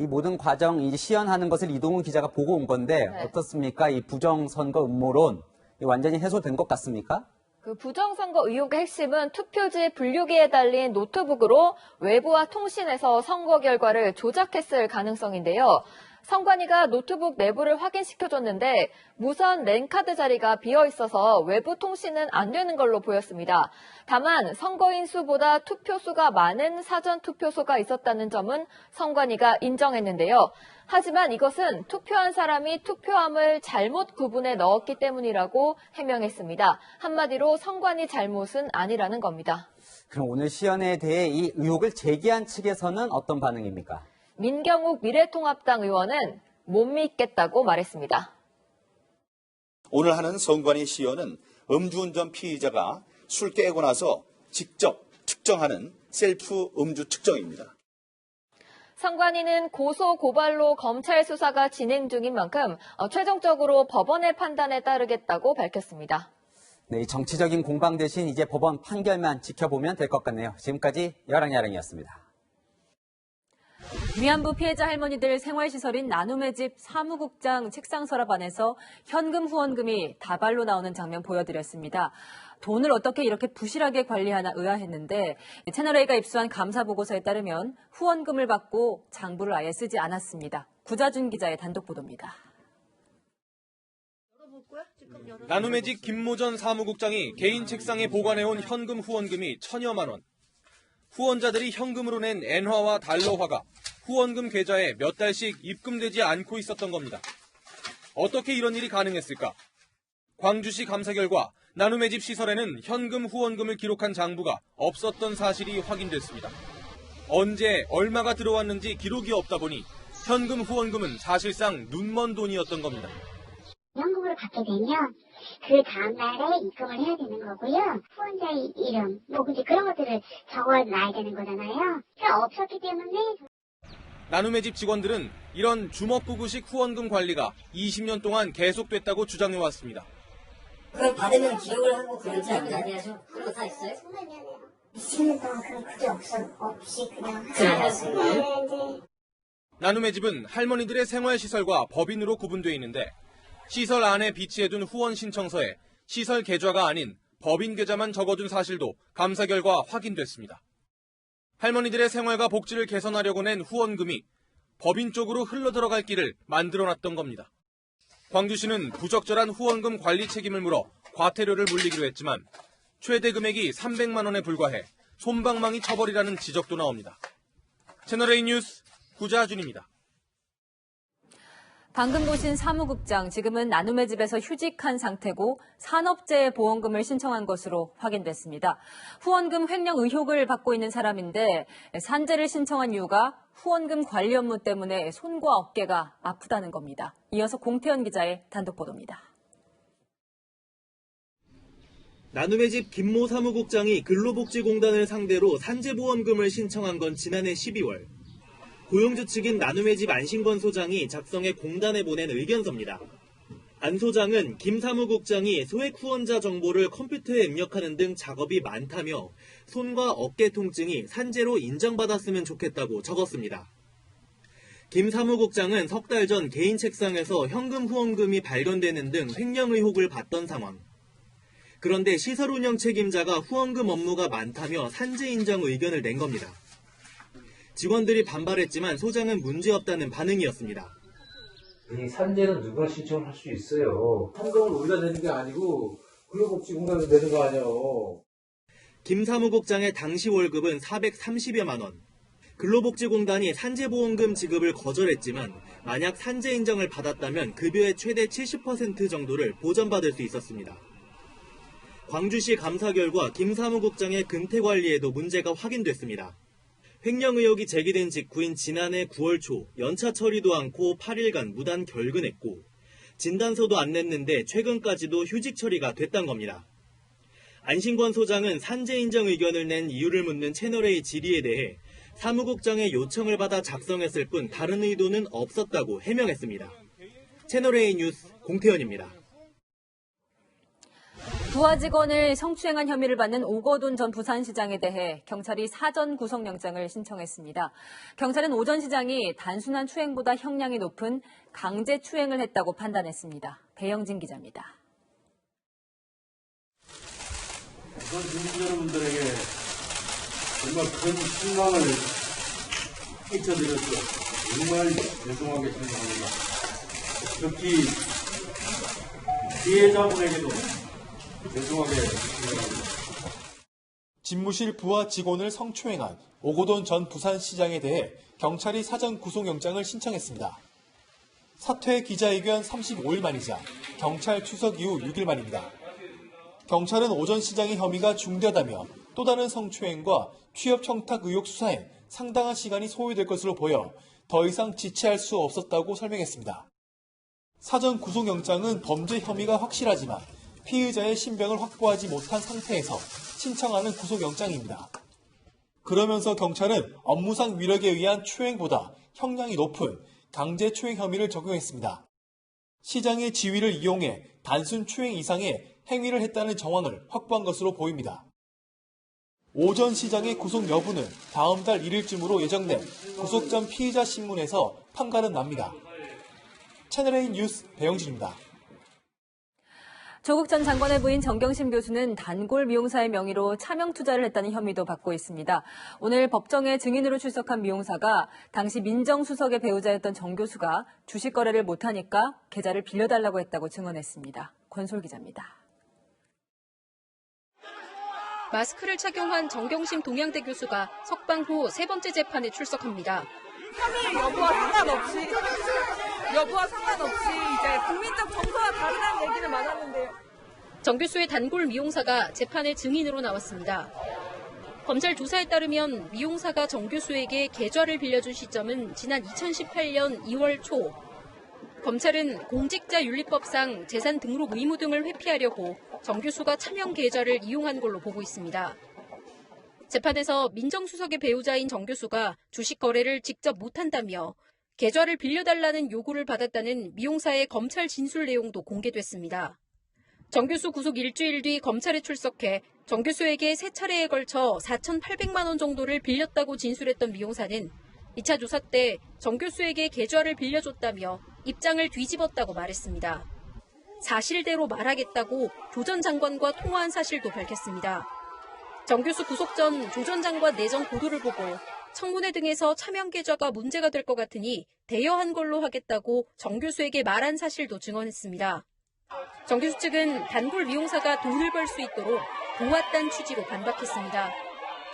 이 모든 과정 이제 시연하는 것을 이동훈 기자가 보고 온 건데 어떻습니까? 이 부정선거 음모론 완전히 해소된 것 같습니까? 그 부정선거 의혹의 핵심은 투표지 분류기에 달린 노트북으로 외부와 통신해서 선거 결과를 조작했을 가능성인데요. 선관위가 노트북 내부를 확인시켜줬는데 무선 랜카드 자리가 비어있어서 외부 통신은 안 되는 걸로 보였습니다. 다만 선거인 수보다 투표수가 많은 사전투표소가 있었다는 점은 선관위가 인정했는데요. 하지만 이것은 투표한 사람이 투표함을 잘못 구분해 넣었기 때문이라고 해명했습니다. 한마디로 선관위 잘못은 아니라는 겁니다. 그럼 오늘 시연에 대해 이 의혹을 제기한 측에서는 어떤 반응입니까? 민경욱 미래통합당 의원은 못 믿겠다고 말했습니다. 오늘 하는 선관위 시연은 음주운전 피의자가 술 깨고 나서 직접 측정하는 셀프 음주 측정입니다. 선관위는 고소 고발로 검찰 수사가 진행 중인 만큼 최종적으로 법원의 판단에 따르겠다고 밝혔습니다. 네, 정치적인 공방 대신 이제 법원 판결만 지켜보면 될 것 같네요. 지금까지 여랑야랑이었습니다. 위안부 피해자 할머니들 생활시설인 나눔의 집 사무국장 책상 서랍 안에서 현금 후원금이 다발로 나오는 장면 보여드렸습니다. 돈을 어떻게 이렇게 부실하게 관리하나 의아했는데 채널A가 입수한 감사보고서에 따르면 후원금을 받고 장부를 아예 쓰지 않았습니다. 구자준 기자의 단독 보도입니다. 나눔의 집 김모전 사무국장이 개인 책상에 보관해온 현금 후원금이 1,000여만 원. 후원자들이 현금으로 낸 엔화와 달러화가 후원금 계좌에 몇 달씩 입금되지 않고 있었던 겁니다. 어떻게 이런 일이 가능했을까? 광주시 감사 결과 나눔의 집 시설에는 현금 후원금을 기록한 장부가 없었던 사실이 확인됐습니다. 언제 얼마가 들어왔는지 기록이 없다 보니 현금 후원금은 사실상 눈먼 돈이었던 겁니다. 현금으로 받게 되면 그 다음날에 입금을 해야 되는 거고요. 후원자의 이름, 이제 그런 것들을 적어놔야 되는 거잖아요. 없었기 때문에. 나눔의 집 직원들은 이런 주먹구구식 후원금 관리가 20년 동안 계속됐다고 주장해왔습니다. 그걸 받으면 기록을 하고 그러지 않나요? 그런 거 다 있어요? 20년 동안 그런 그게 없이 그냥 하셨어요. 나눔의 집은 할머니들의 생활시설과 법인으로 구분되어 있는데 시설 안에 비치해둔 후원 신청서에 시설 계좌가 아닌 법인 계좌만 적어둔 사실도 감사 결과 확인됐습니다. 할머니들의 생활과 복지를 개선하려고 낸 후원금이 법인 쪽으로 흘러들어갈 길을 만들어놨던 겁니다. 광주시는 부적절한 후원금 관리 책임을 물어 과태료를 물리기로 했지만 최대 금액이 300만 원에 불과해 솜방망이 처벌이라는 지적도 나옵니다. 채널A 뉴스 구자준입니다. 방금 보신 사무국장, 지금은 나눔의 집에서 휴직한 상태고 산업재해 보험금을 신청한 것으로 확인됐습니다. 후원금 횡령 의혹을 받고 있는 사람인데 산재를 신청한 이유가 후원금 관리 업무 때문에 손과 어깨가 아프다는 겁니다. 이어서 공태현 기자의 단독 보도입니다. 나눔의 집 김모 사무국장이 근로복지공단을 상대로 산재보험금을 신청한 건 지난해 12월. 고용주 측인 나눔의 집 안신권 소장이 작성해 공단에 보낸 의견서입니다. 안 소장은 김 사무국장이 소액 후원자 정보를 컴퓨터에 입력하는 등 작업이 많다며 손과 어깨 통증이 산재로 인정받았으면 좋겠다고 적었습니다. 김 사무국장은 석 달 전 개인 책상에서 현금 후원금이 발견되는 등 횡령 의혹을 받던 상황. 그런데 시설 운영 책임자가 후원금 업무가 많다며 산재 인정 의견을 낸 겁니다. 직원들이 반발했지만 소장은 문제없다는 반응이었습니다. 이 산재는 누가 신청을 할 수 있어요. 현금을 우리가 내는 게 아니고 근로복지공단에서 내는 거 아니에요. 김 사무국장의 당시 월급은 430여만 원. 근로복지공단이 산재보험금 지급을 거절했지만 만약 산재 인정을 받았다면 급여의 최대 70% 정도를 보전받을 수 있었습니다. 광주시 감사 결과 김 사무국장의 근태 관리에도 문제가 확인됐습니다. 횡령 의혹이 제기된 직후인 지난해 9월 초 연차 처리도 않고 8일간 무단 결근했고 진단서도 안 냈는데 최근까지도 휴직 처리가 됐단 겁니다. 안신권 소장은 산재 인정 의견을 낸 이유를 묻는 채널A 질의에 대해 사무국장의 요청을 받아 작성했을 뿐 다른 의도는 없었다고 해명했습니다. 채널A 뉴스 공태현입니다. 부하 직원을 성추행한 혐의를 받는 오거돈 전 부산시장에 대해 경찰이 사전 구속영장을 신청했습니다. 경찰은 오 전 시장이 단순한 추행보다 형량이 높은 강제 추행을 했다고 판단했습니다. 배영진 기자입니다. 우선 국민 여러분들에게 정말 큰 실망을 끼쳐드려서 정말 죄송하게 생각합니다. 특히 피해자분에게도 죄송하게 생각합니다. 집무실 부하 직원을 성추행한 오거돈 전 부산시장에 대해 경찰이 사전 구속영장을 신청했습니다. 사퇴 기자회견 35일 만이자 경찰 출석 이후 6일 만입니다. 경찰은 오 전 시장의 혐의가 중대하다며 또 다른 성추행과 취업 청탁 의혹 수사에 상당한 시간이 소요될 것으로 보여 더 이상 지체할 수 없었다고 설명했습니다. 사전 구속영장은 범죄 혐의가 확실하지만 피의자의 신병을 확보하지 못한 상태에서 신청하는 구속영장입니다. 그러면서 경찰은 업무상 위력에 의한 추행보다 형량이 높은 강제추행 혐의를 적용했습니다. 시장의 지위를 이용해 단순 추행 이상의 행위를 했다는 정황을 확보한 것으로 보입니다. 오 전 시장의 구속 여부는 다음 달 1일쯤으로 예정된 구속 전 피의자 신문에서 판가름 납니다. 채널A 뉴스 배영진입니다. 조국 전 장관의 부인 정경심 교수는 단골 미용사의 명의로 차명 투자를 했다는 혐의도 받고 있습니다. 오늘 법정에 증인으로 출석한 미용사가 당시 민정수석의 배우자였던 정 교수가 주식 거래를 못하니까 계좌를 빌려달라고 했다고 증언했습니다. 권솔 기자입니다. 마스크를 착용한 정경심 동양대 교수가 석방 후 세 번째 재판에 출석합니다. 혐의 여부와 상관없이 이제 국민적 정서와 다르다는 얘기는 많았는데요. 정 교수의 단골 미용사가 재판에 증인으로 나왔습니다. 검찰 조사에 따르면 미용사가 정 교수에게 계좌를 빌려준 시점은 지난 2018년 2월 초. 검찰은 공직자윤리법상 재산 등록 의무 등을 회피하려고 정 교수가 차명 계좌를 이용한 걸로 보고 있습니다. 재판에서 민정수석의 배우자인 정 교수가 주식 거래를 직접 못한다며 계좌를 빌려달라는 요구를 받았다는 미용사의 검찰 진술 내용도 공개됐습니다. 정 교수 구속 일주일 뒤 검찰에 출석해 정 교수에게 세 차례에 걸쳐 4,800만 원 정도를 빌렸다고 진술했던 미용사는 2차 조사 때 정 교수에게 계좌를 빌려줬다며 입장을 뒤집었다고 말했습니다. 사실대로 말하겠다고 조 전 장관과 통화한 사실도 밝혔습니다. 정 교수 구속 전 조 전 장관 내정 보도를 보고 청문회 등에서 차명 계좌가 문제가 될 것 같으니 대여한 걸로 하겠다고 정 교수에게 말한 사실도 증언했습니다. 정 교수 측은 단골 미용사가 돈을 벌 수 있도록 도왔다는 취지로 반박했습니다.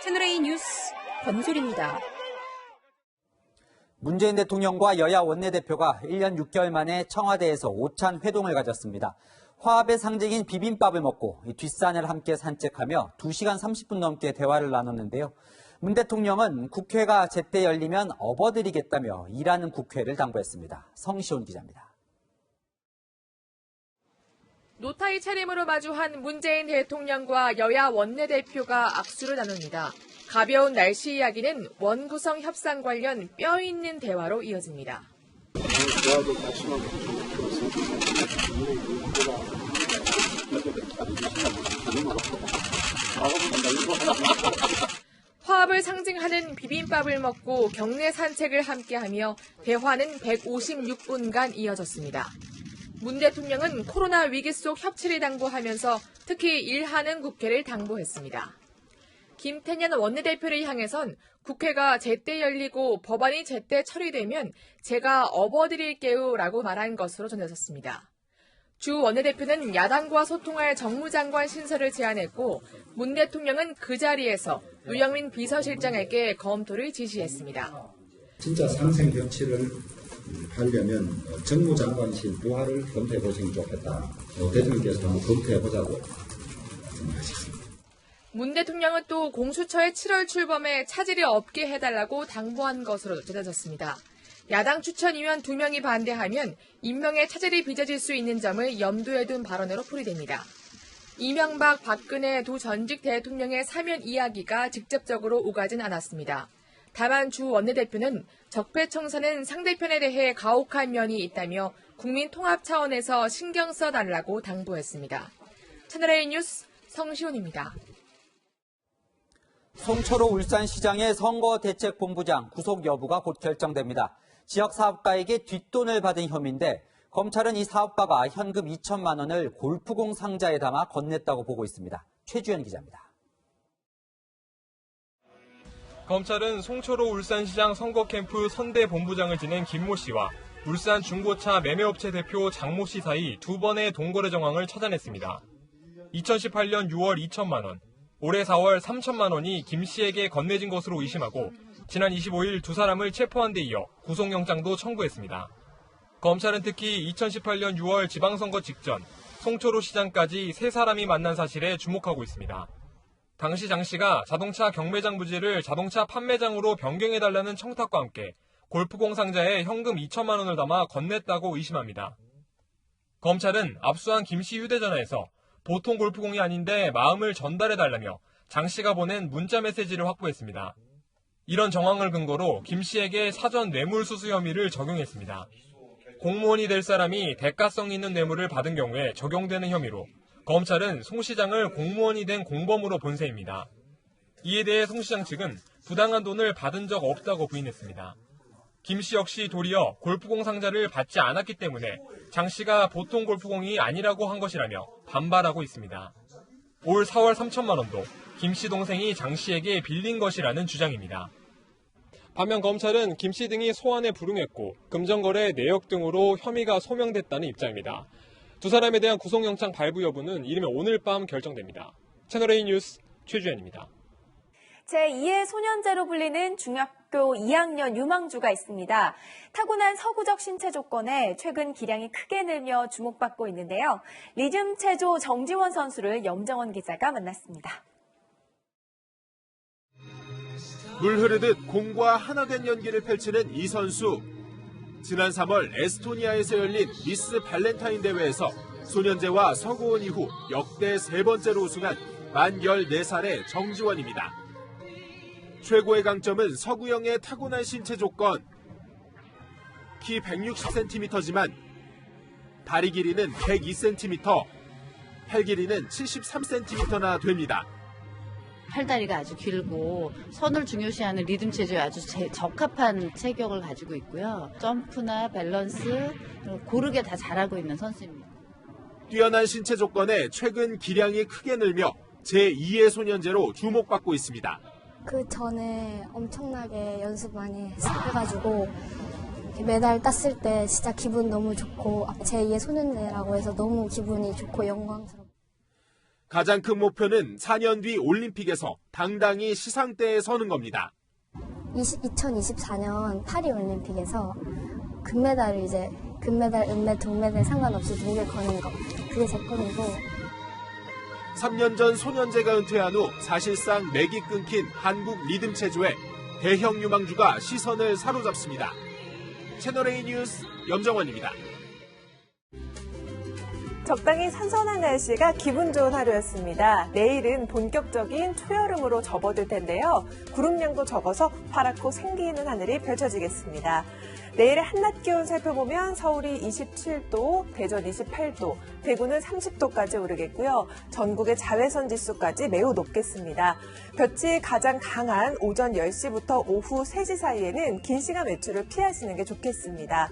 채널A 뉴스 권솔입니다. 문재인 대통령과 여야 원내대표가 1년 6개월 만에 청와대에서 오찬 회동을 가졌습니다. 화합의 상징인 비빔밥을 먹고 뒷산을 함께 산책하며 2시간 30분 넘게 대화를 나눴는데요. 문 대통령은 국회가 제때 열리면 업어드리겠다며 일하는 국회를 당부했습니다. 성시온 기자입니다. 노타이 차림으로 마주한 문재인 대통령과 여야 원내대표가 악수를 나눕니다. 가벼운 날씨 이야기는 원구성 협상 관련 뼈 있는 대화로 이어집니다. 화합을 상징하는 비빔밥을 먹고 경내 산책을 함께하며 대화는 156분간 이어졌습니다. 문 대통령은 코로나 위기 속 협치를 당부하면서 특히 일하는 국회를 당부했습니다. 김태년 원내대표를 향해선 국회가 제때 열리고 법안이 제때 처리되면 제가 업어드릴게요라고 말한 것으로 전해졌습니다. 주 원내대표는 야당과 소통할 정무장관 신설을 제안했고 문 대통령은 그 자리에서 유영민 비서실장에게 검토를 지시했습니다. 진짜 상생 협치를 하려면 정무장관실 부하를 검토해 보시면 좋겠다. 대통령께서 한번 검토해 보자고 생각하셨습니다. 문 대통령은 또 공수처의 7월 출범에 차질이 없게 해달라고 당부한 것으로 전해졌습니다. 야당 추천위원 2명이 반대하면 임명에 차질이 빚어질 수 있는 점을 염두에 둔 발언으로 풀이됩니다. 이명박, 박근혜 두 전직 대통령의 사면 이야기가 직접적으로 오가진 않았습니다. 다만 주 원내대표는 적폐청산은 상대편에 대해 가혹한 면이 있다며 국민 통합 차원에서 신경 써달라고 당부했습니다. 채널A 뉴스 성시훈입니다. 송철호 울산시장의 선거대책본부장 구속 여부가 곧 결정됩니다. 지역 사업가에게 뒷돈을 받은 혐의인데 검찰은 이 사업가가 현금 2천만 원을 골프공 상자에 담아 건넸다고 보고 있습니다. 최주현 기자입니다. 검찰은 송철호 울산시장 선거캠프 선대본부장을 지낸 김모 씨와 울산 중고차 매매업체 대표 장모 씨 사이 2번의 돈거래 정황을 찾아냈습니다. 2018년 6월 2천만 원, 올해 4월 3천만 원이 김 씨에게 건네진 것으로 의심하고 지난 25일 2사람을 체포한 데 이어 구속영장도 청구했습니다. 검찰은 특히 2018년 6월 지방선거 직전 송철호 시장까지 3사람이 만난 사실에 주목하고 있습니다. 당시 장 씨가 자동차 경매장 부지를 자동차 판매장으로 변경해달라는 청탁과 함께 골프공 상자에 현금 2천만 원을 담아 건넸다고 의심합니다. 검찰은 압수한 김 씨 휴대전화에서 보통 골프공이 아닌데 마음을 전달해달라며 장 씨가 보낸 문자 메시지를 확보했습니다. 이런 정황을 근거로 김 씨에게 사전 뇌물수수 혐의를 적용했습니다. 공무원이 될 사람이 대가성 있는 뇌물을 받은 경우에 적용되는 혐의로 검찰은 송 시장을 공무원이 된 공범으로 본세입니다. 이에 대해 송 시장 측은 부당한 돈을 받은 적 없다고 부인했습니다. 김 씨 역시 도리어 골프공 상자를 받지 않았기 때문에 장 씨가 보통 골프공이 아니라고 한 것이라며 반발하고 있습니다. 올 4월 3천만 원도 김 씨 동생이 장 씨에게 빌린 것이라는 주장입니다. 반면 검찰은 김 씨 등이 소환에 불응했고 금전거래 내역 등으로 혐의가 소명됐다는 입장입니다. 2사람에 대한 구속영장 발부 여부는 이르면 오늘 밤 결정됩니다. 채널A 뉴스 최주현입니다. 제2의 소년제로 불리는 중학교 2학년 유망주가 있습니다. 타고난 서구적 신체 조건에 최근 기량이 크게 늘며 주목받고 있는데요. 리듬 체조 정지원 선수를 염정원 기자가 만났습니다. 물 흐르듯 공과 하나 된 연기를 펼치는 이 선수. 지난 3월 에스토니아에서 열린 미스 발렌타인 대회에서 소년제와 서구온 이후 역대 3번째로 우승한 만 14살의 정지원입니다. 최고의 강점은 서구형의 타고난 신체 조건. 키 160cm지만 다리 길이는 102cm, 팔 길이는 73cm나 됩니다. 팔다리가 아주 길고 손을 중요시하는 리듬 체조에 아주 적합한 체격을 가지고 있고요. 점프나 밸런스 고르게 다 잘하고 있는 선수입니다. 뛰어난 신체 조건에 최근 기량이 크게 늘며 제2의 소년제로 주목받고 있습니다. 그 전에 엄청나게 연습 많이 해가지고 메달 땄을 때 진짜 기분 너무 좋고 제2의 소년제라고 해서 너무 기분이 좋고 영광스럽고 가장 큰 목표는 4년 뒤 올림픽에서 당당히 시상대에 서는 겁니다. 2024년 파리올림픽에서 금메달, 은메달, 동메달 상관없이 2개 거는 거. 그게 제 꿈이고. 3년 전 소년제가 은퇴한 후 사실상 맥이 끊긴 한국 리듬 체조에 대형 유망주가 시선을 사로잡습니다. 채널A 뉴스 염정원입니다. 적당히 선선한 날씨가 기분 좋은 하루였습니다. 내일은 본격적인 초여름으로 접어들 텐데요. 구름량도 적어서 파랗고 생기는 하늘이 펼쳐지겠습니다. 내일의 한낮 기온 살펴보면 서울이 27도, 대전 28도, 대구는 30도까지 오르겠고요. 전국의 자외선 지수까지 매우 높겠습니다. 볕이 가장 강한 오전 10시부터 오후 3시 사이에는 긴 시간 외출을 피하시는 게 좋겠습니다.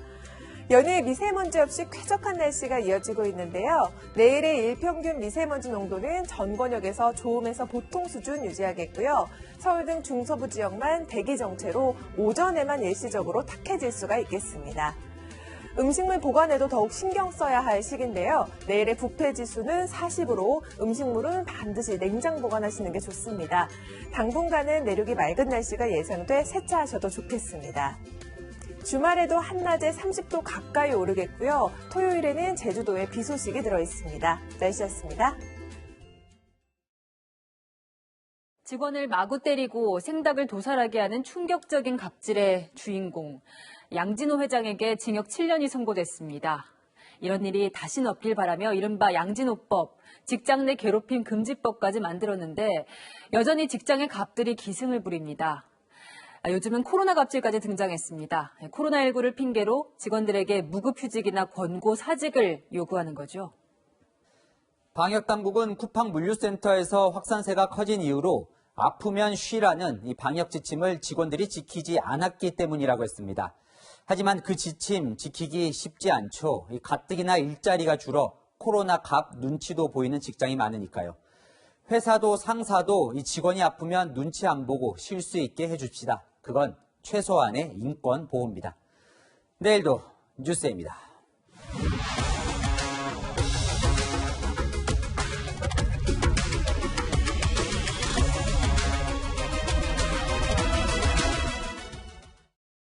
연일 미세먼지 없이 쾌적한 날씨가 이어지고 있는데요. 내일의 일평균 미세먼지 농도는 전 권역에서 좋음에서 보통 수준 유지하겠고요. 서울 등 중서부 지역만 대기 정체로 오전에만 일시적으로 탁해질 수가 있겠습니다. 음식물 보관에도 더욱 신경 써야 할 시기인데요. 내일의 부패지수는 40으로 음식물은 반드시 냉장 보관하시는 게 좋습니다. 당분간은 내륙이 맑은 날씨가 예상돼 세차하셔도 좋겠습니다. 주말에도 한낮에 30도 가까이 오르겠고요. 토요일에는 제주도에 비 소식이 들어있습니다. 날씨였습니다. 직원을 마구 때리고 생닭을 도살하게 하는 충격적인 갑질의 주인공, 양진호 회장에게 징역 7년이 선고됐습니다. 이런 일이 다시는 없길 바라며 이른바 양진호법, 직장 내 괴롭힘 금지법까지 만들었는데 여전히 직장의 갑들이 기승을 부립니다. 요즘은 코로나 갑질까지 등장했습니다. 코로나19를 핑계로 직원들에게 무급휴직이나 권고 사직을 요구하는 거죠. 방역당국은 쿠팡 물류센터에서 확산세가 커진 이유로 아프면 쉬라는 이 방역 지침을 직원들이 지키지 않았기 때문이라고 했습니다. 하지만 그 지침 지키기 쉽지 않죠. 이 가뜩이나 일자리가 줄어 코로나 갑 눈치도 보이는 직장이 많으니까요. 회사도 상사도 이 직원이 아프면 눈치 안 보고 쉴 수 있게 해줍시다. 그건 최소한의 인권 보호입니다. 내일도 뉴스입니다.